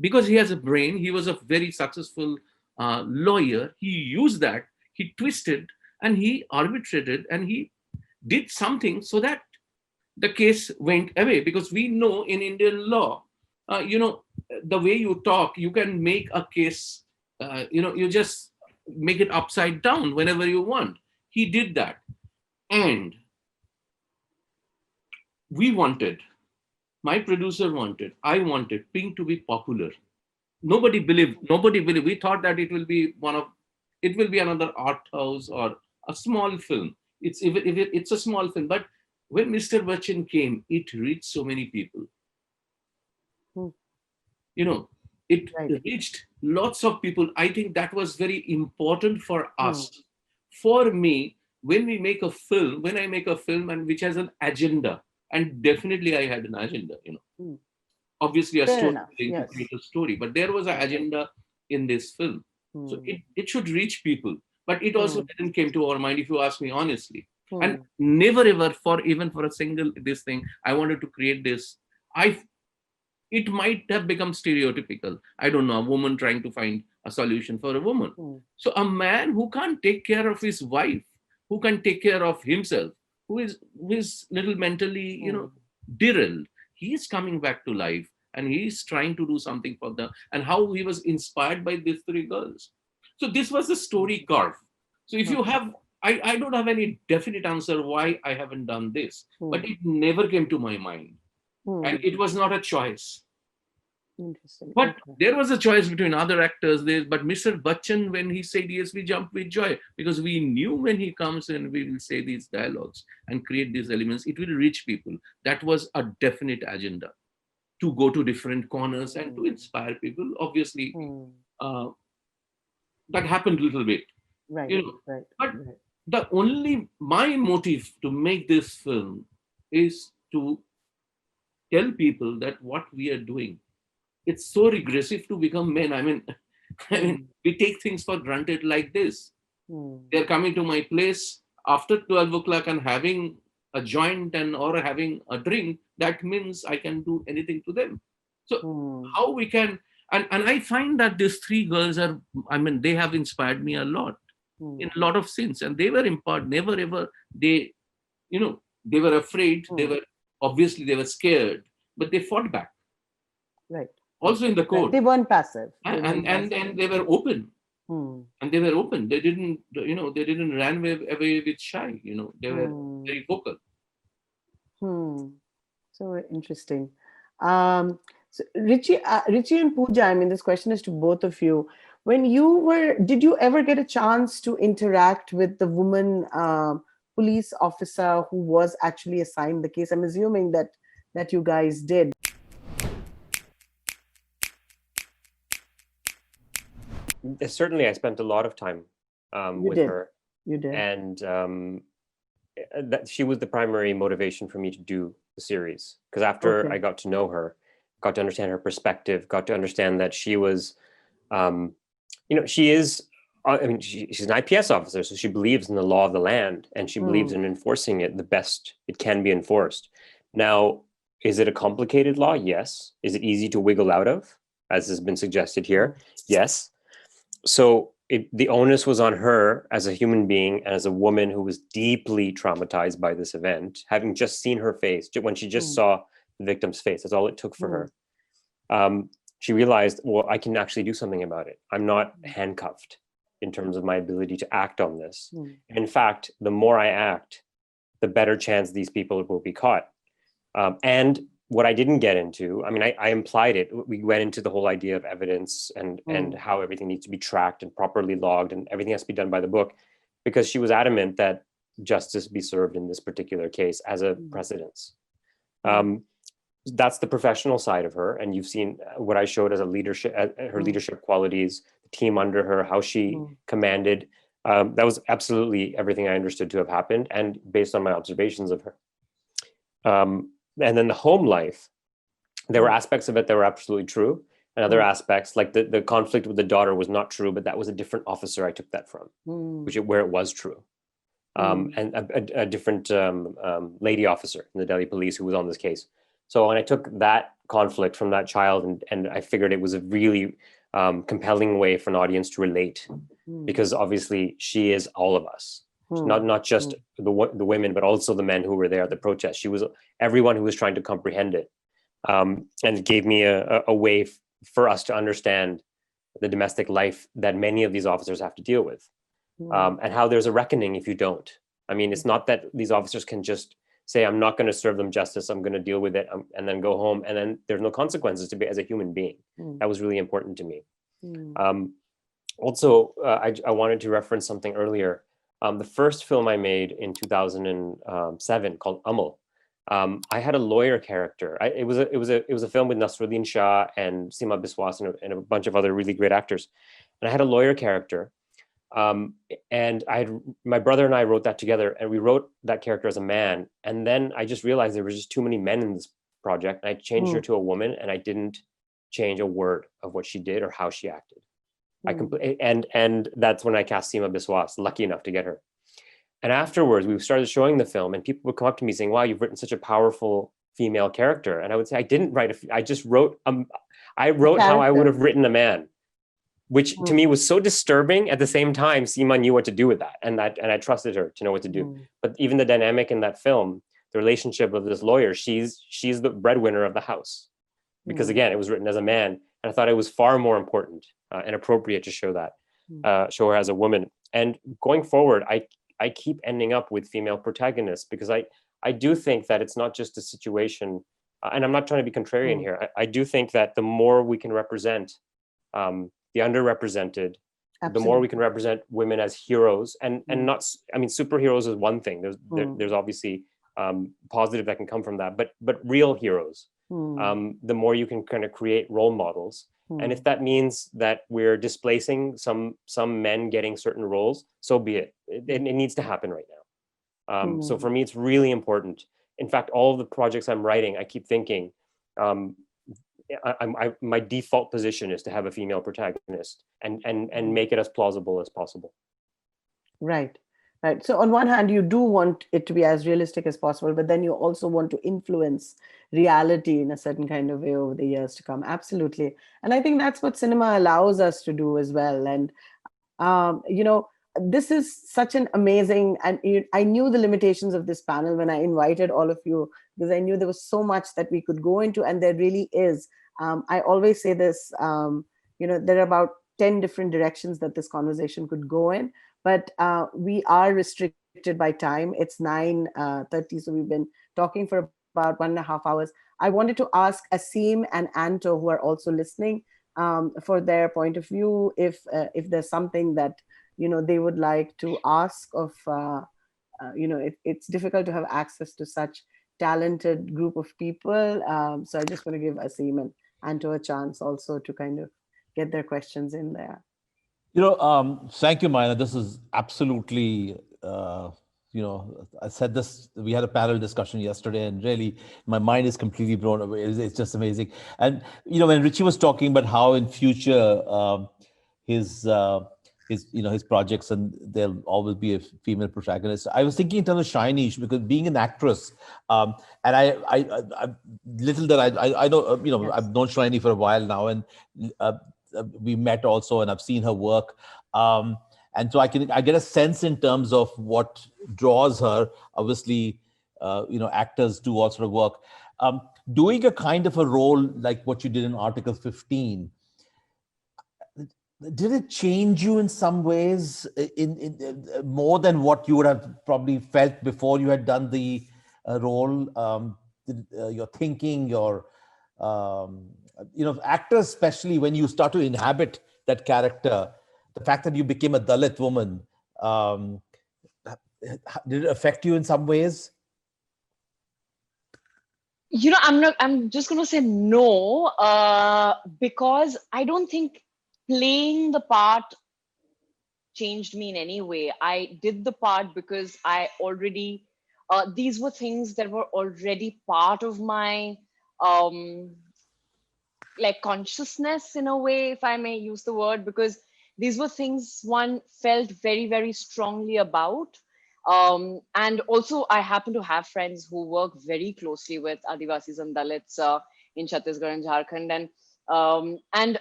because he has a brain, he was a very successful lawyer. He used that, he twisted, and he arbitrated, and he did something so that the case went away. Because we know in Indian law, the way you talk, you can make a case, you just make it upside down whenever you want. He did that. And my producer wanted, I wanted Pink to be popular. Nobody believed. We thought that it will be another art house or a small film. It's a small film. But when Mr. Bachchan came, it reached so many people. Hmm. You know, it Right. reached lots of people. I think that was very important for us. For me, when we make a film, when I make a film and which has an agenda, and definitely I had an agenda, Hmm. obviously a Fair enough. storytelling to Yes. create a story, but there was an Right. agenda in this film. So Hmm. it should reach people, but it also Hmm. didn't came to our mind, if you ask me honestly. And Hmm. never ever for a single this thing, I wanted to create this. It might have become stereotypical. I don't know, a woman trying to find a solution for a woman. Hmm. So a man who can't take care of his wife, who can take care of himself, who is little mentally, derailed, he is coming back to life and he is trying to do something for them, and how he was inspired by these three girls. So this was the story curve. So if you Okay. have, I don't have any definite answer why I haven't done this, but it never came to my mind. And it was not a choice. Interesting. But Okay. there was a choice between other actors. But Mr. Bachchan, when he said yes, we jumped with joy, because we knew when he comes and we will say these dialogues and create these elements, it will reach people. That was a definite agenda, to go to different corners and to inspire people. Obviously, uh, that happened a little bit, Right. you know. Right. But Right. my motive to make this film is to tell people that what we are doing, it's so regressive to become men. I mean, we take things for granted like this. They're coming to my place after 12 o'clock and having a joint and or having a drink. That means I can do anything to them. So how we can, and I find that these three girls are, they have inspired me a lot in a lot of scenes, and they were empowered. Never ever they, they were afraid. They were scared, but they fought back. Right. Also in the Right. court. They weren't passive. They and weren't and, passive. and they were open. Hmm. And they were open. They didn't run away with shy. They were very vocal. So interesting. So Ritchie and Pooja, this question is to both of you. Did you ever get a chance to interact with the woman police officer who was actually assigned the case? I'm assuming that you guys did. Certainly, I spent a lot of time with her. You did. And that she was the primary motivation for me to do the series, because after I got to know her, got to understand her perspective, got to understand that she was, she is, she's an IPS officer, so she believes in the law of the land, and she believes in enforcing it the best it can be enforced. Now, is it a complicated law? Yes. Is it easy to wiggle out of, as has been suggested here? Yes. So the onus was on her as a human being and as a woman who was deeply traumatized by this event, having just seen her face, when she just saw the victim's face. That's all it took for her. She realized, well, I can actually do something about it. I'm not handcuffed in terms of my ability to act on this. In fact, the more I act, the better chance these people will be caught. And what I didn't get into, I implied it. We went into the whole idea of evidence and how everything needs to be tracked and properly logged, and everything has to be done by the book, because she was adamant that justice be served in this particular case as a precedence. That's the professional side of her. And you've seen what I showed as a leadership, her leadership qualities, the team under her, how she commanded. That was absolutely everything I understood to have happened, and based on my observations of her. And then the home life, there were aspects of it that were absolutely true, and other aspects, like the conflict with the daughter, was not true, but that was a different officer I took that from, where it was true. And a different lady officer in the Delhi police who was on this case. So when I took that conflict from that child, and I figured it was a really compelling way for an audience to relate, because obviously she is all of us. Not just the women, but also the men who were there at the protest. She was everyone who was trying to comprehend it. And it gave me a way for us to understand the domestic life that many of these officers have to deal with, and how there's a reckoning if you don't. It's not that these officers can just say, I'm not going to serve them justice, I'm going to deal with it, and then go home, and then there's no consequences to be as a human being. That was really important to me. Also, I wanted to reference something earlier. The first film I made in 2007 called Amal I had a lawyer character. It was a film with Nasruddin Shah and Seema Biswas and a bunch of other really great actors. And I had a lawyer character. And my brother and I wrote that together, and we wrote that character as a man. And then I just realized there were just too many men in this project. And I changed her to a woman, and I didn't change a word of what she did or how she acted. And that's when I cast Seema Biswas, lucky enough to get her. And afterwards, we started showing the film, and people would come up to me saying, "Wow, you've written such a powerful female character." And I would say, "I didn't write I just wrote. I wrote how I would have written a man," which to me was so disturbing. At the same time, Seema knew what to do with that, and I trusted her to know what to do. But even the dynamic in that film, the relationship of this lawyer, she's the breadwinner of the house, because again, it was written as a man, and I thought it was far more important and appropriate to show her as a woman. And going forward, I keep ending up with female protagonists, because I do think that it's not just a situation, and I'm not trying to be contrarian here. I do think that the more we can represent the underrepresented, the more we can represent women as heroes, and not, I mean, superheroes is one thing. There's obviously positive that can come from that, but real heroes, the more you can kind of create role models. And if that means that we're displacing some men getting certain roles, so be it. It needs to happen right now. So for me, it's really important. In fact, all of the projects I'm writing, I keep thinking, my default position is to have a female protagonist and make it as plausible as possible. Right. So on one hand, you do want it to be as realistic as possible, but then you also want to influence reality in a certain kind of way over the years to come. Absolutely. And I think that's what cinema allows us to do as well. And, this is such an amazing, and I knew the limitations of this panel when I invited all of you, because I knew there was so much that we could go into, and there really is. I always say this, there are about 10 different directions that this conversation could go in, but we are restricted by time. It's 9:30, so we've been talking for about 1.5 hours. I wanted to ask Asim and Anto, who are also listening, for their point of view, if there's something that they would like to ask of, it's difficult to have access to such talented group of people. So I just want to give Asim and Anto a chance also to kind of get their questions in there. Thank you, Maina. This is absolutely, I said this, we had a panel discussion yesterday, and really my mind is completely blown away. It's just amazing. And, when Ritchie was talking about how in future his projects, and there'll always be a female protagonist, I was thinking in terms of Shiny, because being an actress, and I little that I know, Yes. I've known Shiny for a while now, and we met also, and I've seen her work. And so I get a sense in terms of what draws her. Obviously, actors do all sort of work. Doing a kind of a role like what you did in Article 15, did it change you in some ways, in more than what you would have probably felt before you had done the role? Your thinking, your actors, especially when you start to inhabit that character, the fact that you became a Dalit woman, did it affect you in some ways? I'm just going to say no, because I don't think playing the part changed me in any way. I did the part because I already, these were things that were already part of my consciousness, in a way, if I may use the word, because these were things one felt very, very strongly about. And also I happen to have friends who work very closely with Adivasis and Dalits in Chhattisgarh and Jharkhand. And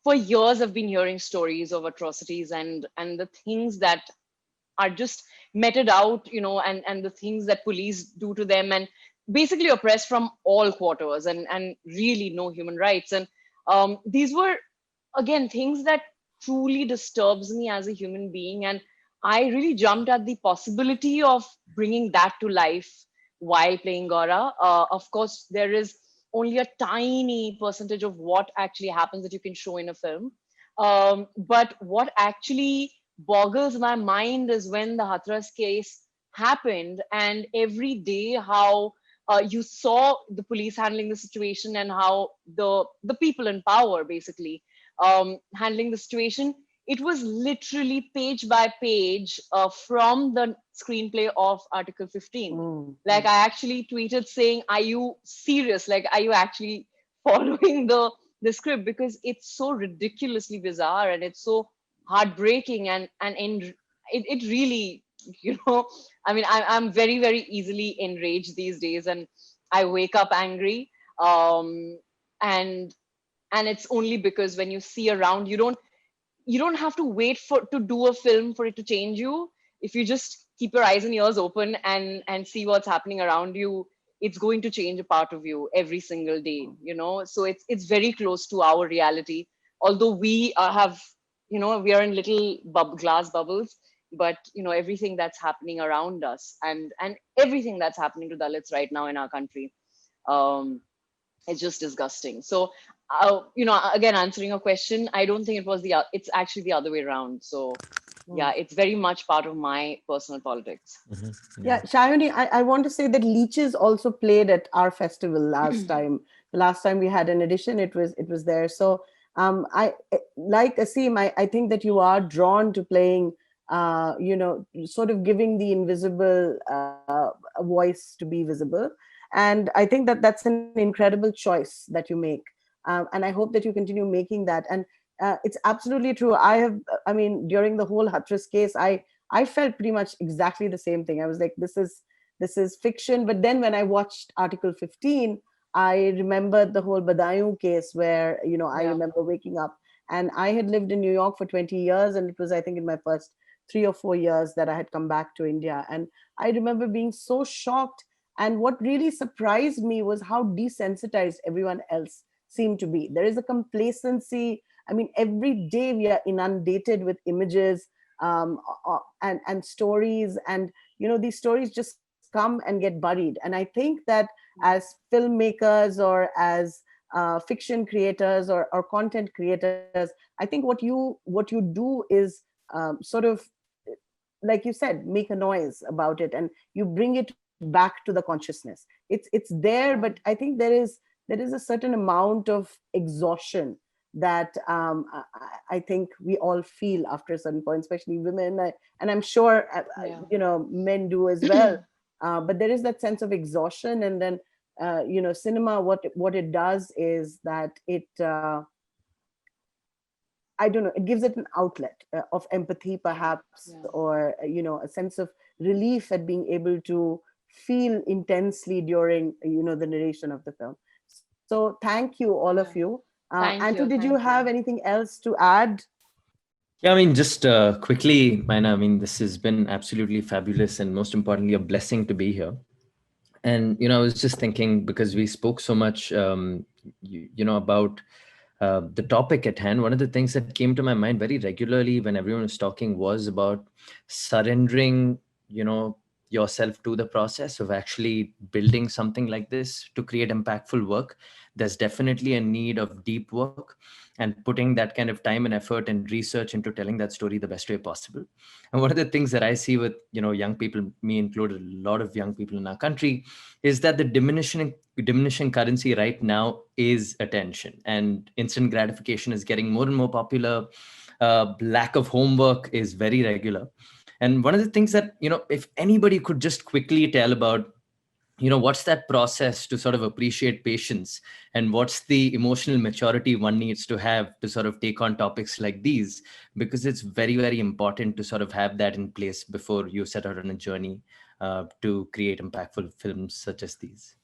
for years I've been hearing stories of atrocities and the things that are just meted out, and the things that police do to them, and basically oppressed from all quarters, and really no human rights. And these were, again, things that truly disturbs me as a human being. And I really jumped at the possibility of bringing that to life while playing Gaura. Of course, there is only a tiny percentage of what actually happens that you can show in a film. But what actually boggles my mind is when the Hathras case happened, and every day how you saw the police handling the situation and how the people in power basically handling the situation. It was literally page by page from the screenplay of Article 15. Like I actually tweeted saying, "Are you serious? Like, are you actually following the script?" Because it's so ridiculously bizarre and it's so heartbreaking it really, I mean, I'm very, very easily enraged these days, and I wake up angry. And and it's only because when you see around, you don't have to wait for to do a film for it to change you. If you just keep your eyes and ears open and see what's happening around you, it's going to change a part of you every single day. So it's very close to our reality, although we have, we are in little glass bubbles. But everything that's happening around us, and everything that's happening to Dalits right now in our country, um it's just disgusting. So again, answering a question, I don't think it's actually the other way around. So yeah, it's very much part of my personal politics. Yeah, Sayani, I want to say that Leeches also played at our festival last time. The last time we had an edition, it was there. So I like Asim, I think that you are drawn to playing, sort of giving the invisible a voice to be visible. And I think that that's an incredible choice that you make. And I hope that you continue making that. And it's absolutely true. I mean, during the whole Hathras case, I felt pretty much exactly the same thing. I was like, this is fiction. But then when I watched Article 15, I remembered the whole Badaयूं case where, I Yeah. remember waking up, and I had lived in New York for 20 years. And it was, I think, in my first 3 or 4 years that I had come back to India. And I remember being so shocked. And what really surprised me was how desensitized everyone else seemed to be. There is a complacency. I mean, every day we are inundated with images, and stories, and these stories just come and get buried. And I think that as filmmakers, or as fiction creators, or content creators, I think what you do is sort of, like you said, make a noise about it, and you bring it back to the consciousness. It's there, but I think there is a certain amount of exhaustion that I think we all feel after a certain point, especially women, and I'm sure men do as well. But there is that sense of exhaustion, and then cinema, what it does is that I don't know, it gives it an outlet of empathy, perhaps, or a sense of relief at being able to feel intensely during the narration of the film. So thank you, all of you. Thank Antu, you. did you Thank have anything else to add? Yeah, I mean, just quickly, Maina, I mean, this has been absolutely fabulous, and most importantly, a blessing to be here. And, I was just thinking, because we spoke so much, about the topic at hand, one of the things that came to my mind very regularly when everyone was talking was about surrendering, yourself to the process of actually building something like this to create impactful work. There's definitely a need of deep work and putting that kind of time and effort and research into telling that story the best way possible. And one of the things that I see with, young people, me included, a lot of young people in our country, is that the diminishing currency right now is attention, and instant gratification is getting more and more popular. Lack of homework is very regular. And one of the things that, if anybody could just quickly tell about, what's that process to sort of appreciate patience, and what's the emotional maturity one needs to have to sort of take on topics like these, because it's very, very important to sort of have that in place before you set out on a journey to create impactful films such as these.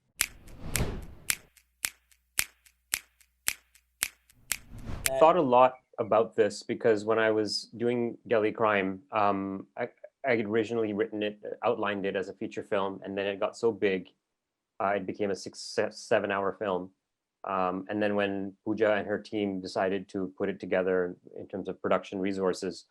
I thought a lot about this because when I was doing Delhi Crime, I had originally outlined it as a feature film, and then it got so big, it became a 6-7 hour film. And then when Pooja and her team decided to put it together in terms of production resources,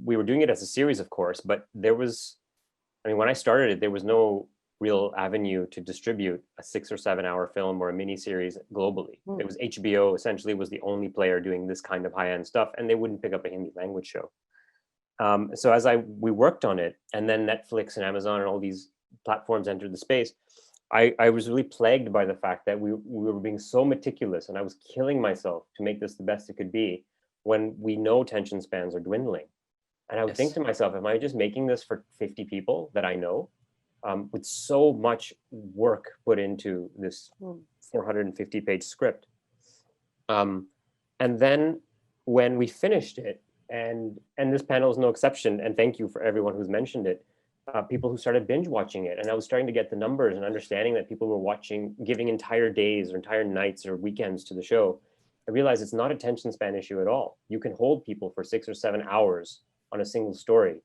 we were doing it as a series, of course, but when I started it, there was no real avenue to distribute a 6 or 7 hour film or a mini series globally. It was HBO essentially was the only player doing this kind of high-end stuff, and they wouldn't pick up a Hindi language show. So as we worked on it, and then Netflix and Amazon and all these platforms entered the space, I was really plagued by the fact that we were being so meticulous, and I was killing myself to make this the best it could be when we know attention spans are dwindling. And I would think to myself, am I just making this for 50 people that I know? With so much work put into this 450-page script. And then when we finished it, and this panel is no exception, and thank you for everyone who's mentioned it, people who started binge watching it, and I was starting to get the numbers and understanding that people were watching, giving entire days or entire nights or weekends to the show. I realized it's not an attention span issue at all. You can hold people for 6 or 7 hours on a single story.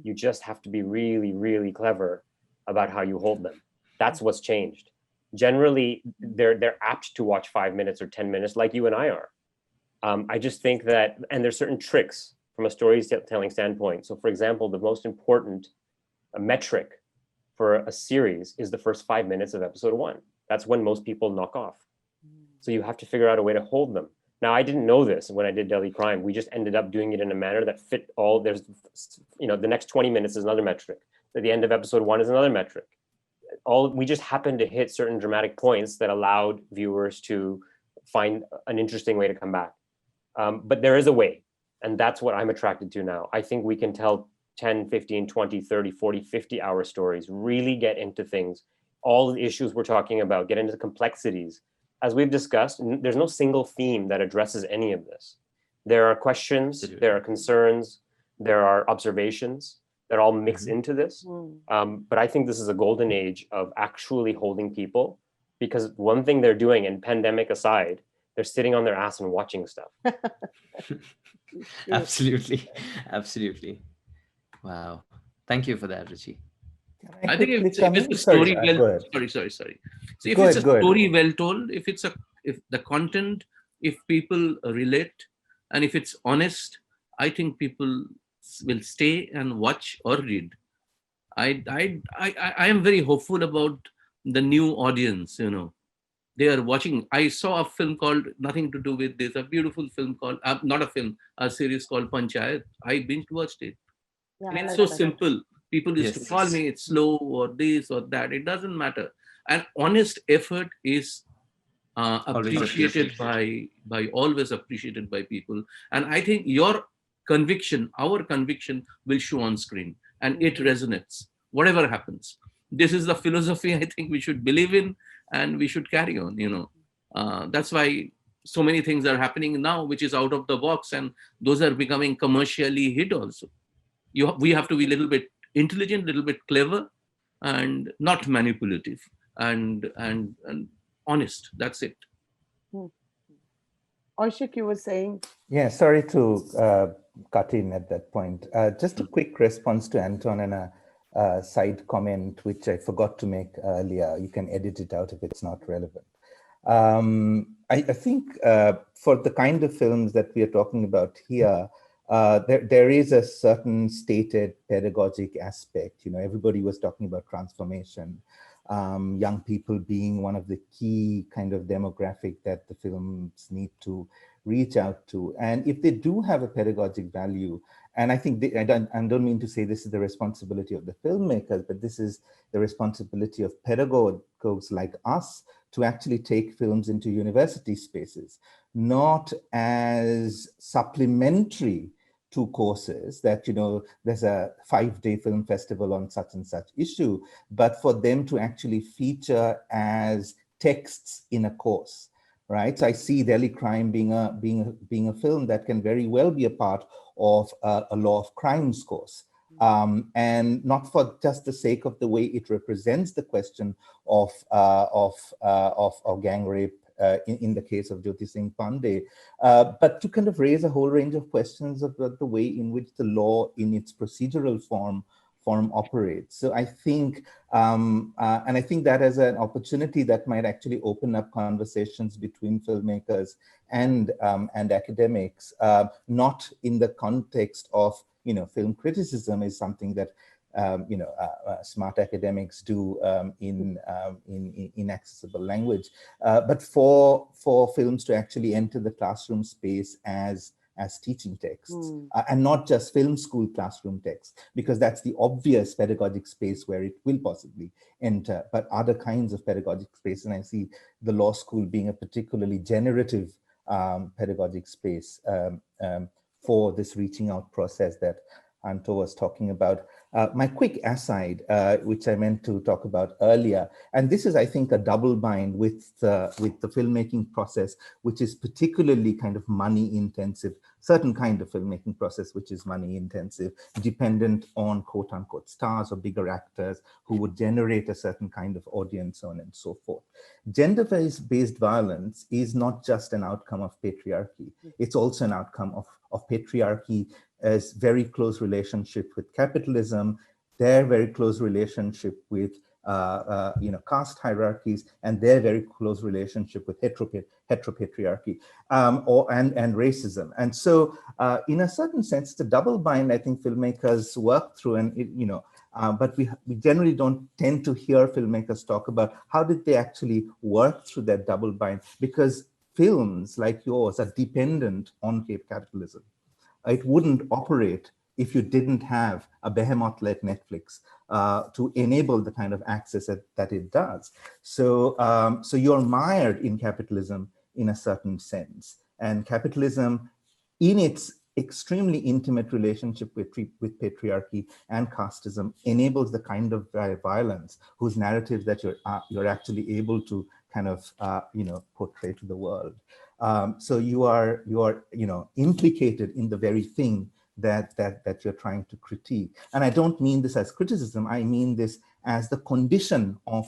You just have to be really, really clever about how you hold them. That's what's changed. Generally, they're apt to watch 5 minutes or 10 minutes like you and I are. I just think that, and there's certain tricks from a storytelling standpoint. So for example, the most important metric for a series is the first 5 minutes of episode 1. That's when most people knock off. So you have to figure out a way to hold them. Now, I didn't know this when I did Delhi Crime. We just ended up doing it in a manner that fit all, there's, the next 20 minutes is another metric. At the end of episode 1 is another metric. We just happened to hit certain dramatic points that allowed viewers to find an interesting way to come back. But there is a way, and that's what I'm attracted to now. I think we can tell 10, 15, 20, 30, 40, 50 hour stories, really get into things, all the issues we're talking about, get into the complexities. As we've discussed, there's no single theme that addresses any of this. There are questions, there are concerns, there are observations that all mix into this. But I think this is a golden age of actually holding people, because one thing they're doing, and pandemic aside, they're sitting on their ass and watching stuff. Absolutely. Absolutely. Wow. Thank you for that, Ritchie. I think if it's a story sorry. So if it's a story well told, if the content, if people relate, and if it's honest, I think people will stay and watch or read. I am very hopeful about the new audience. They are watching. I saw a film called, nothing to do with this, a beautiful film called, not a film, a series called Panchayat. I binge watched it. And it's so simple. People used to call me, it's slow or this or that. It doesn't matter. And honest effort is appreciated always appreciated by people. And I think our conviction will show on screen, and it resonates, whatever happens. This is the philosophy I think we should believe in, and we should carry on, That's why so many things are happening now, which is out of the box, and those are becoming commercially hit also. We have to be a little bit intelligent, a little bit clever, and not manipulative, and honest. That's it. Oishik, you were saying? Yeah, sorry to cut in at that point. Just a quick response to Anton and a side comment, which I forgot to make earlier. You can edit it out if it's not relevant. I think for the kind of films that we are talking about here, there is a certain stated pedagogic aspect. Everybody was talking about transformation, young people being one of the key kind of demographic that the films need to reach out to. And if they do have a pedagogic value, and I think I don't mean to say this is the responsibility of the filmmakers, but this is the responsibility of pedagogues like us to actually take films into university spaces, not as supplementary to courses that, there's a 5-day film festival on such and such issue, but for them to actually feature as texts in a course, right? So I see Delhi Crime being a film that can very well be a part of a law of crimes course. And not for just the sake of the way it represents the question of gang rape in the case of Jyoti Singh Pandey, but to kind of raise a whole range of questions about the way in which the law in its procedural form operates. So I think, and I think that as an opportunity that might actually open up conversations between filmmakers and academics, not in the context of, film criticism is something that smart academics do in accessible language, but for films to actually enter the classroom space as as teaching texts, and not just film school classroom texts, because that's the obvious pedagogic space where it will possibly enter, but other kinds of pedagogic space. And I see the law school being a particularly generative pedagogic space for this reaching out process that Anto was talking about. My quick aside, which I meant to talk about earlier, and this is, I think, a double bind with the filmmaking process, which is particularly kind of money intensive, certain kind of filmmaking process, which is money intensive, dependent on quote unquote stars or bigger actors who would generate a certain kind of audience, so on and so forth. Gender-based violence is not just an outcome of patriarchy. It's also an outcome of patriarchy as very close relationship with capitalism, their very close relationship with caste hierarchies, and their very close relationship with heteropatriarchy and racism. And so, in a certain sense, it's a double bind I think filmmakers work through, and but we generally don't tend to hear filmmakers talk about how did they actually work through that double bind, because films like yours are dependent on capitalism. It wouldn't operate if you didn't have a behemoth like Netflix to enable the kind of access that it does. So, so you're mired in capitalism in a certain sense, and capitalism, in its extremely intimate relationship with patriarchy and casteism, enables the kind of violence whose narrative that you're actually able to kind of portray to the world. So you are implicated in the very thing that you're trying to critique. And I don't mean this as criticism. I mean this as the condition of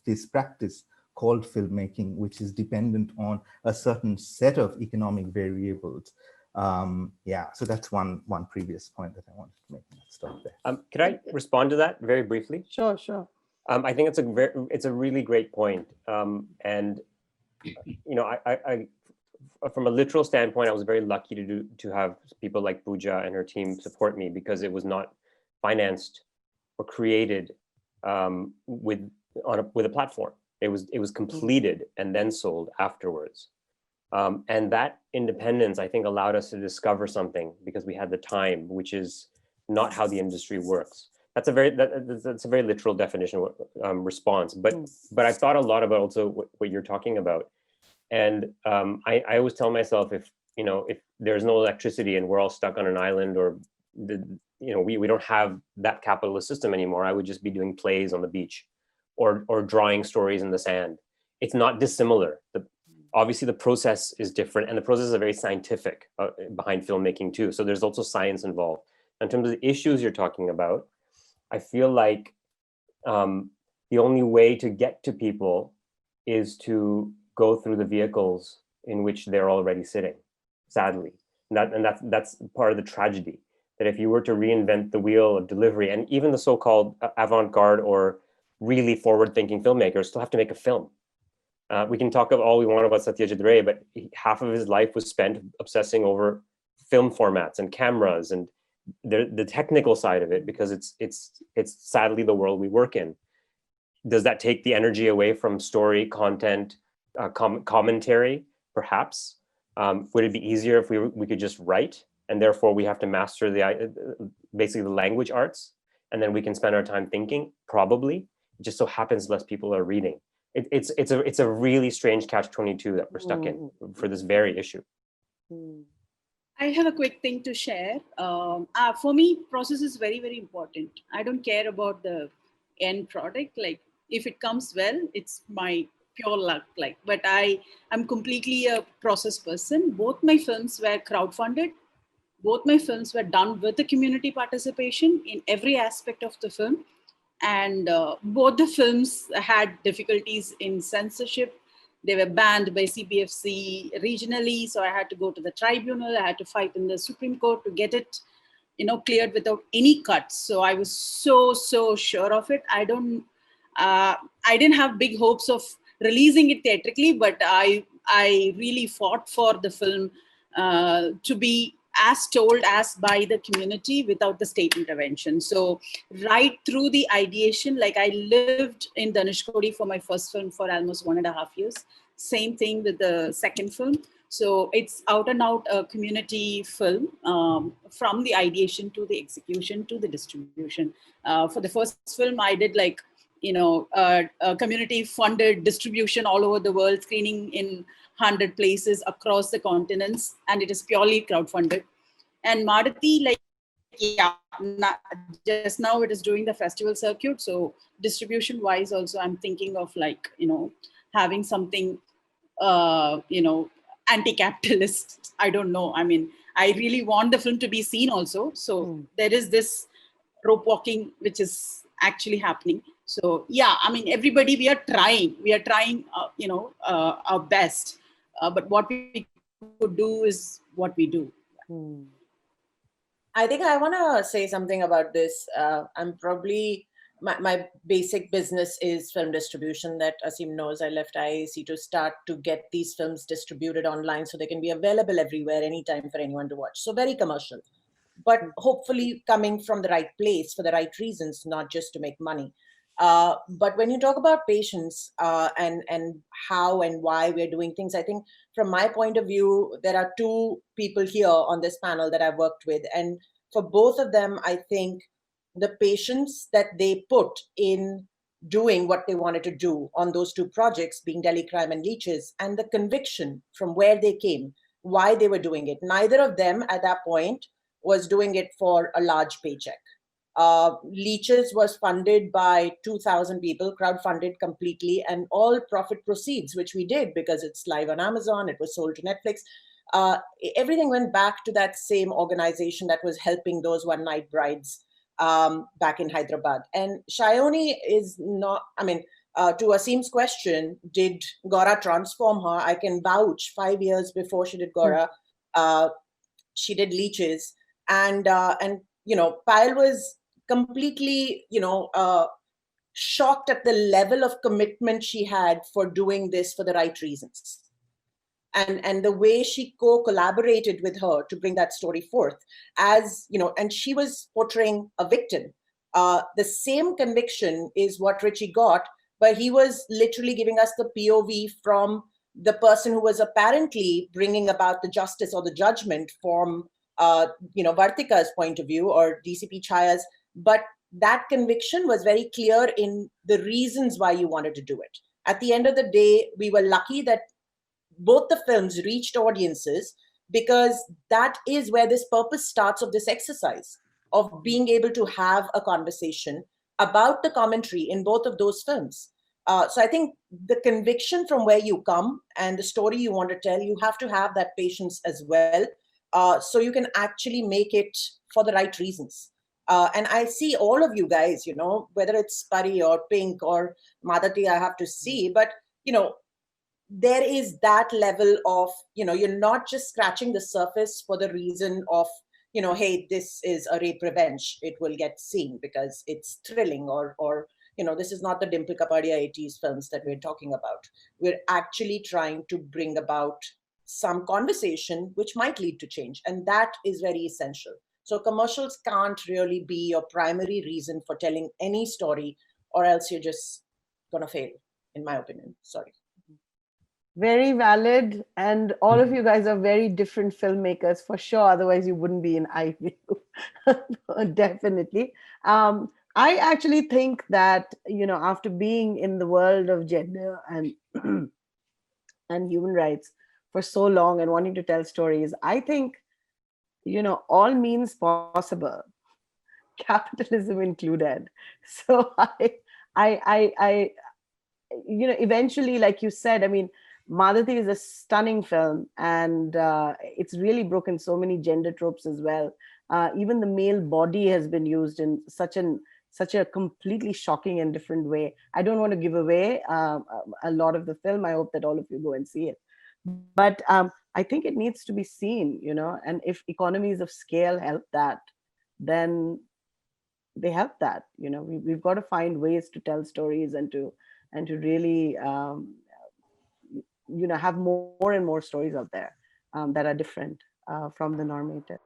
this practice called filmmaking, which is dependent on a certain set of economic variables. So that's one previous point that I wanted to make. Stop there. Could I respond to that very briefly? Sure, sure. I think it's a really great point. And I from a literal standpoint, I was very lucky to have people like Pooja and her team support me, because it was not financed or created with a platform. It was completed and then sold afterwards. And that independence, I think, allowed us to discover something, because we had the time, which is not how the industry works. That's a very literal definition response. But I thought a lot about also what you're talking about. And I always tell myself, if there's no electricity and we're all stuck on an island, or we don't have that capitalist system anymore, I would just be doing plays on the beach or drawing stories in the sand. It's not dissimilar. Obviously the process is different, and the process is very scientific behind filmmaking too. So there's also science involved. In terms of the issues you're talking about, I feel like the only way to get to people is to go through the vehicles in which they're already sitting, sadly. And that's part of the tragedy, that if you were to reinvent the wheel of delivery, and even the so-called avant-garde or really forward-thinking filmmakers still have to make a film. We can talk all we want about Satyajit Ray, but half of his life was spent obsessing over film formats and cameras and the technical side of it, because it's sadly the world we work in. Does that take the energy away from story, content, commentary? Perhaps. Would it be easier if we could just write, and therefore we have to master basically the language arts, and then we can spend our time thinking? Probably. It just so happens less people are reading. It's a really strange catch-22 that we're stuck in for this very issue. I have a quick thing to share. For me, process is very, very important. I don't care about the end product. Like, if it comes well, it's my pure luck. But I am completely a process person. Both my films were crowdfunded. Both my films were done with the community participation in every aspect of the film. And both the films had difficulties in censorship. They were banned by CPFC regionally, so I had to go to the tribunal. I had to fight in the Supreme Court to get it, cleared without any cuts. So I was so sure of it. I didn't have big hopes of releasing it theatrically, but I really fought for the film to be as told as by the community without the state intervention. So right through the ideation, like I lived in Dhanushkodi for my first film for almost 1.5 years. Same thing with the second film. So it's out and out a community film, from the ideation to the execution to the distribution. For the first film, I did like, a community funded distribution all over the world, screening in 100 places across the continents, and it is purely crowdfunded. And Maadhaty, like, yeah, just now it is doing the festival circuit. So distribution wise also, I'm thinking of like, having something, anti-capitalist. I don't know. I mean, I really want the film to be seen also. So there is this rope walking, which is actually happening. So yeah, I mean, everybody, we are trying, our best. But what we could do is what we do. I think I want to say something about this. I'm probably, my basic business is film distribution. That Asim knows. I left IAC to start to get these films distributed online so they can be available everywhere, anytime for anyone to watch. So very commercial, but hopefully coming from the right place for the right reasons, not just to make money. But when you talk about patience and how and why we're doing things, I think from my point of view, there are two people here on this panel that I've worked with. And for both of them, I think the patience that they put in doing what they wanted to do on those two projects, being Delhi Crime and Leeches, and the conviction from where they came, why they were doing it. Neither of them at that point was doing it for a large paycheck. Leeches was funded by 2,000 people, crowdfunded completely, and all profit proceeds, which we did because it's live on Amazon, it was sold to Netflix. Everything went back to that same organization that was helping those one-night brides back in Hyderabad. And Sayani is not, I mean, to Asim's question, did Gora transform her? I can vouch 5 years before she did Gora, she did Leeches. And Payal was completely, shocked at the level of commitment she had for doing this for the right reasons. And the way she co-collaborated with her to bring that story forth, as, and she was portraying a victim. The same conviction is what Ritchie got, but he was literally giving us the POV from the person who was apparently bringing about the justice or the judgment from Vartika's point of view, or DCP Chaya's, but that conviction was very clear in the reasons why you wanted to do it. At the end of the day, we were lucky that both the films reached audiences, because that is where this purpose starts of this exercise, of being able to have a conversation about the commentary in both of those films. So I think the conviction from where you come and the story you want to tell, you have to have that patience as well. So you can actually make it for the right reasons. And I see all of you guys, whether it's Pari or Pink or Maadhaty, I have to see, but, there is that level of, you're not just scratching the surface for the reason of, hey, this is a rape revenge, it will get seen because it's thrilling, or this is not the Dimple Kapadia 80s films that we're talking about. We're actually trying to bring about some conversation which might lead to change. And that is very essential. So commercials can't really be your primary reason for telling any story, or else you're just gonna fail, in my opinion. Sorry. Very valid. And all of you guys are very different filmmakers for sure. Otherwise you wouldn't be in IView. Definitely. I actually think that, after being in the world of gender and and human rights for so long and wanting to tell stories, I think, all means possible, capitalism included. So I eventually, like you said, I mean, Maadhaty is a stunning film, and it's really broken so many gender tropes as well. Even the male body has been used in such a completely shocking and different way. I don't want to give away a lot of the film. I hope that all of you go and see it. But I think it needs to be seen, and if economies of scale help that, then they help that. We've got to find ways to tell stories and to really have more and more stories out there that are different from the normative.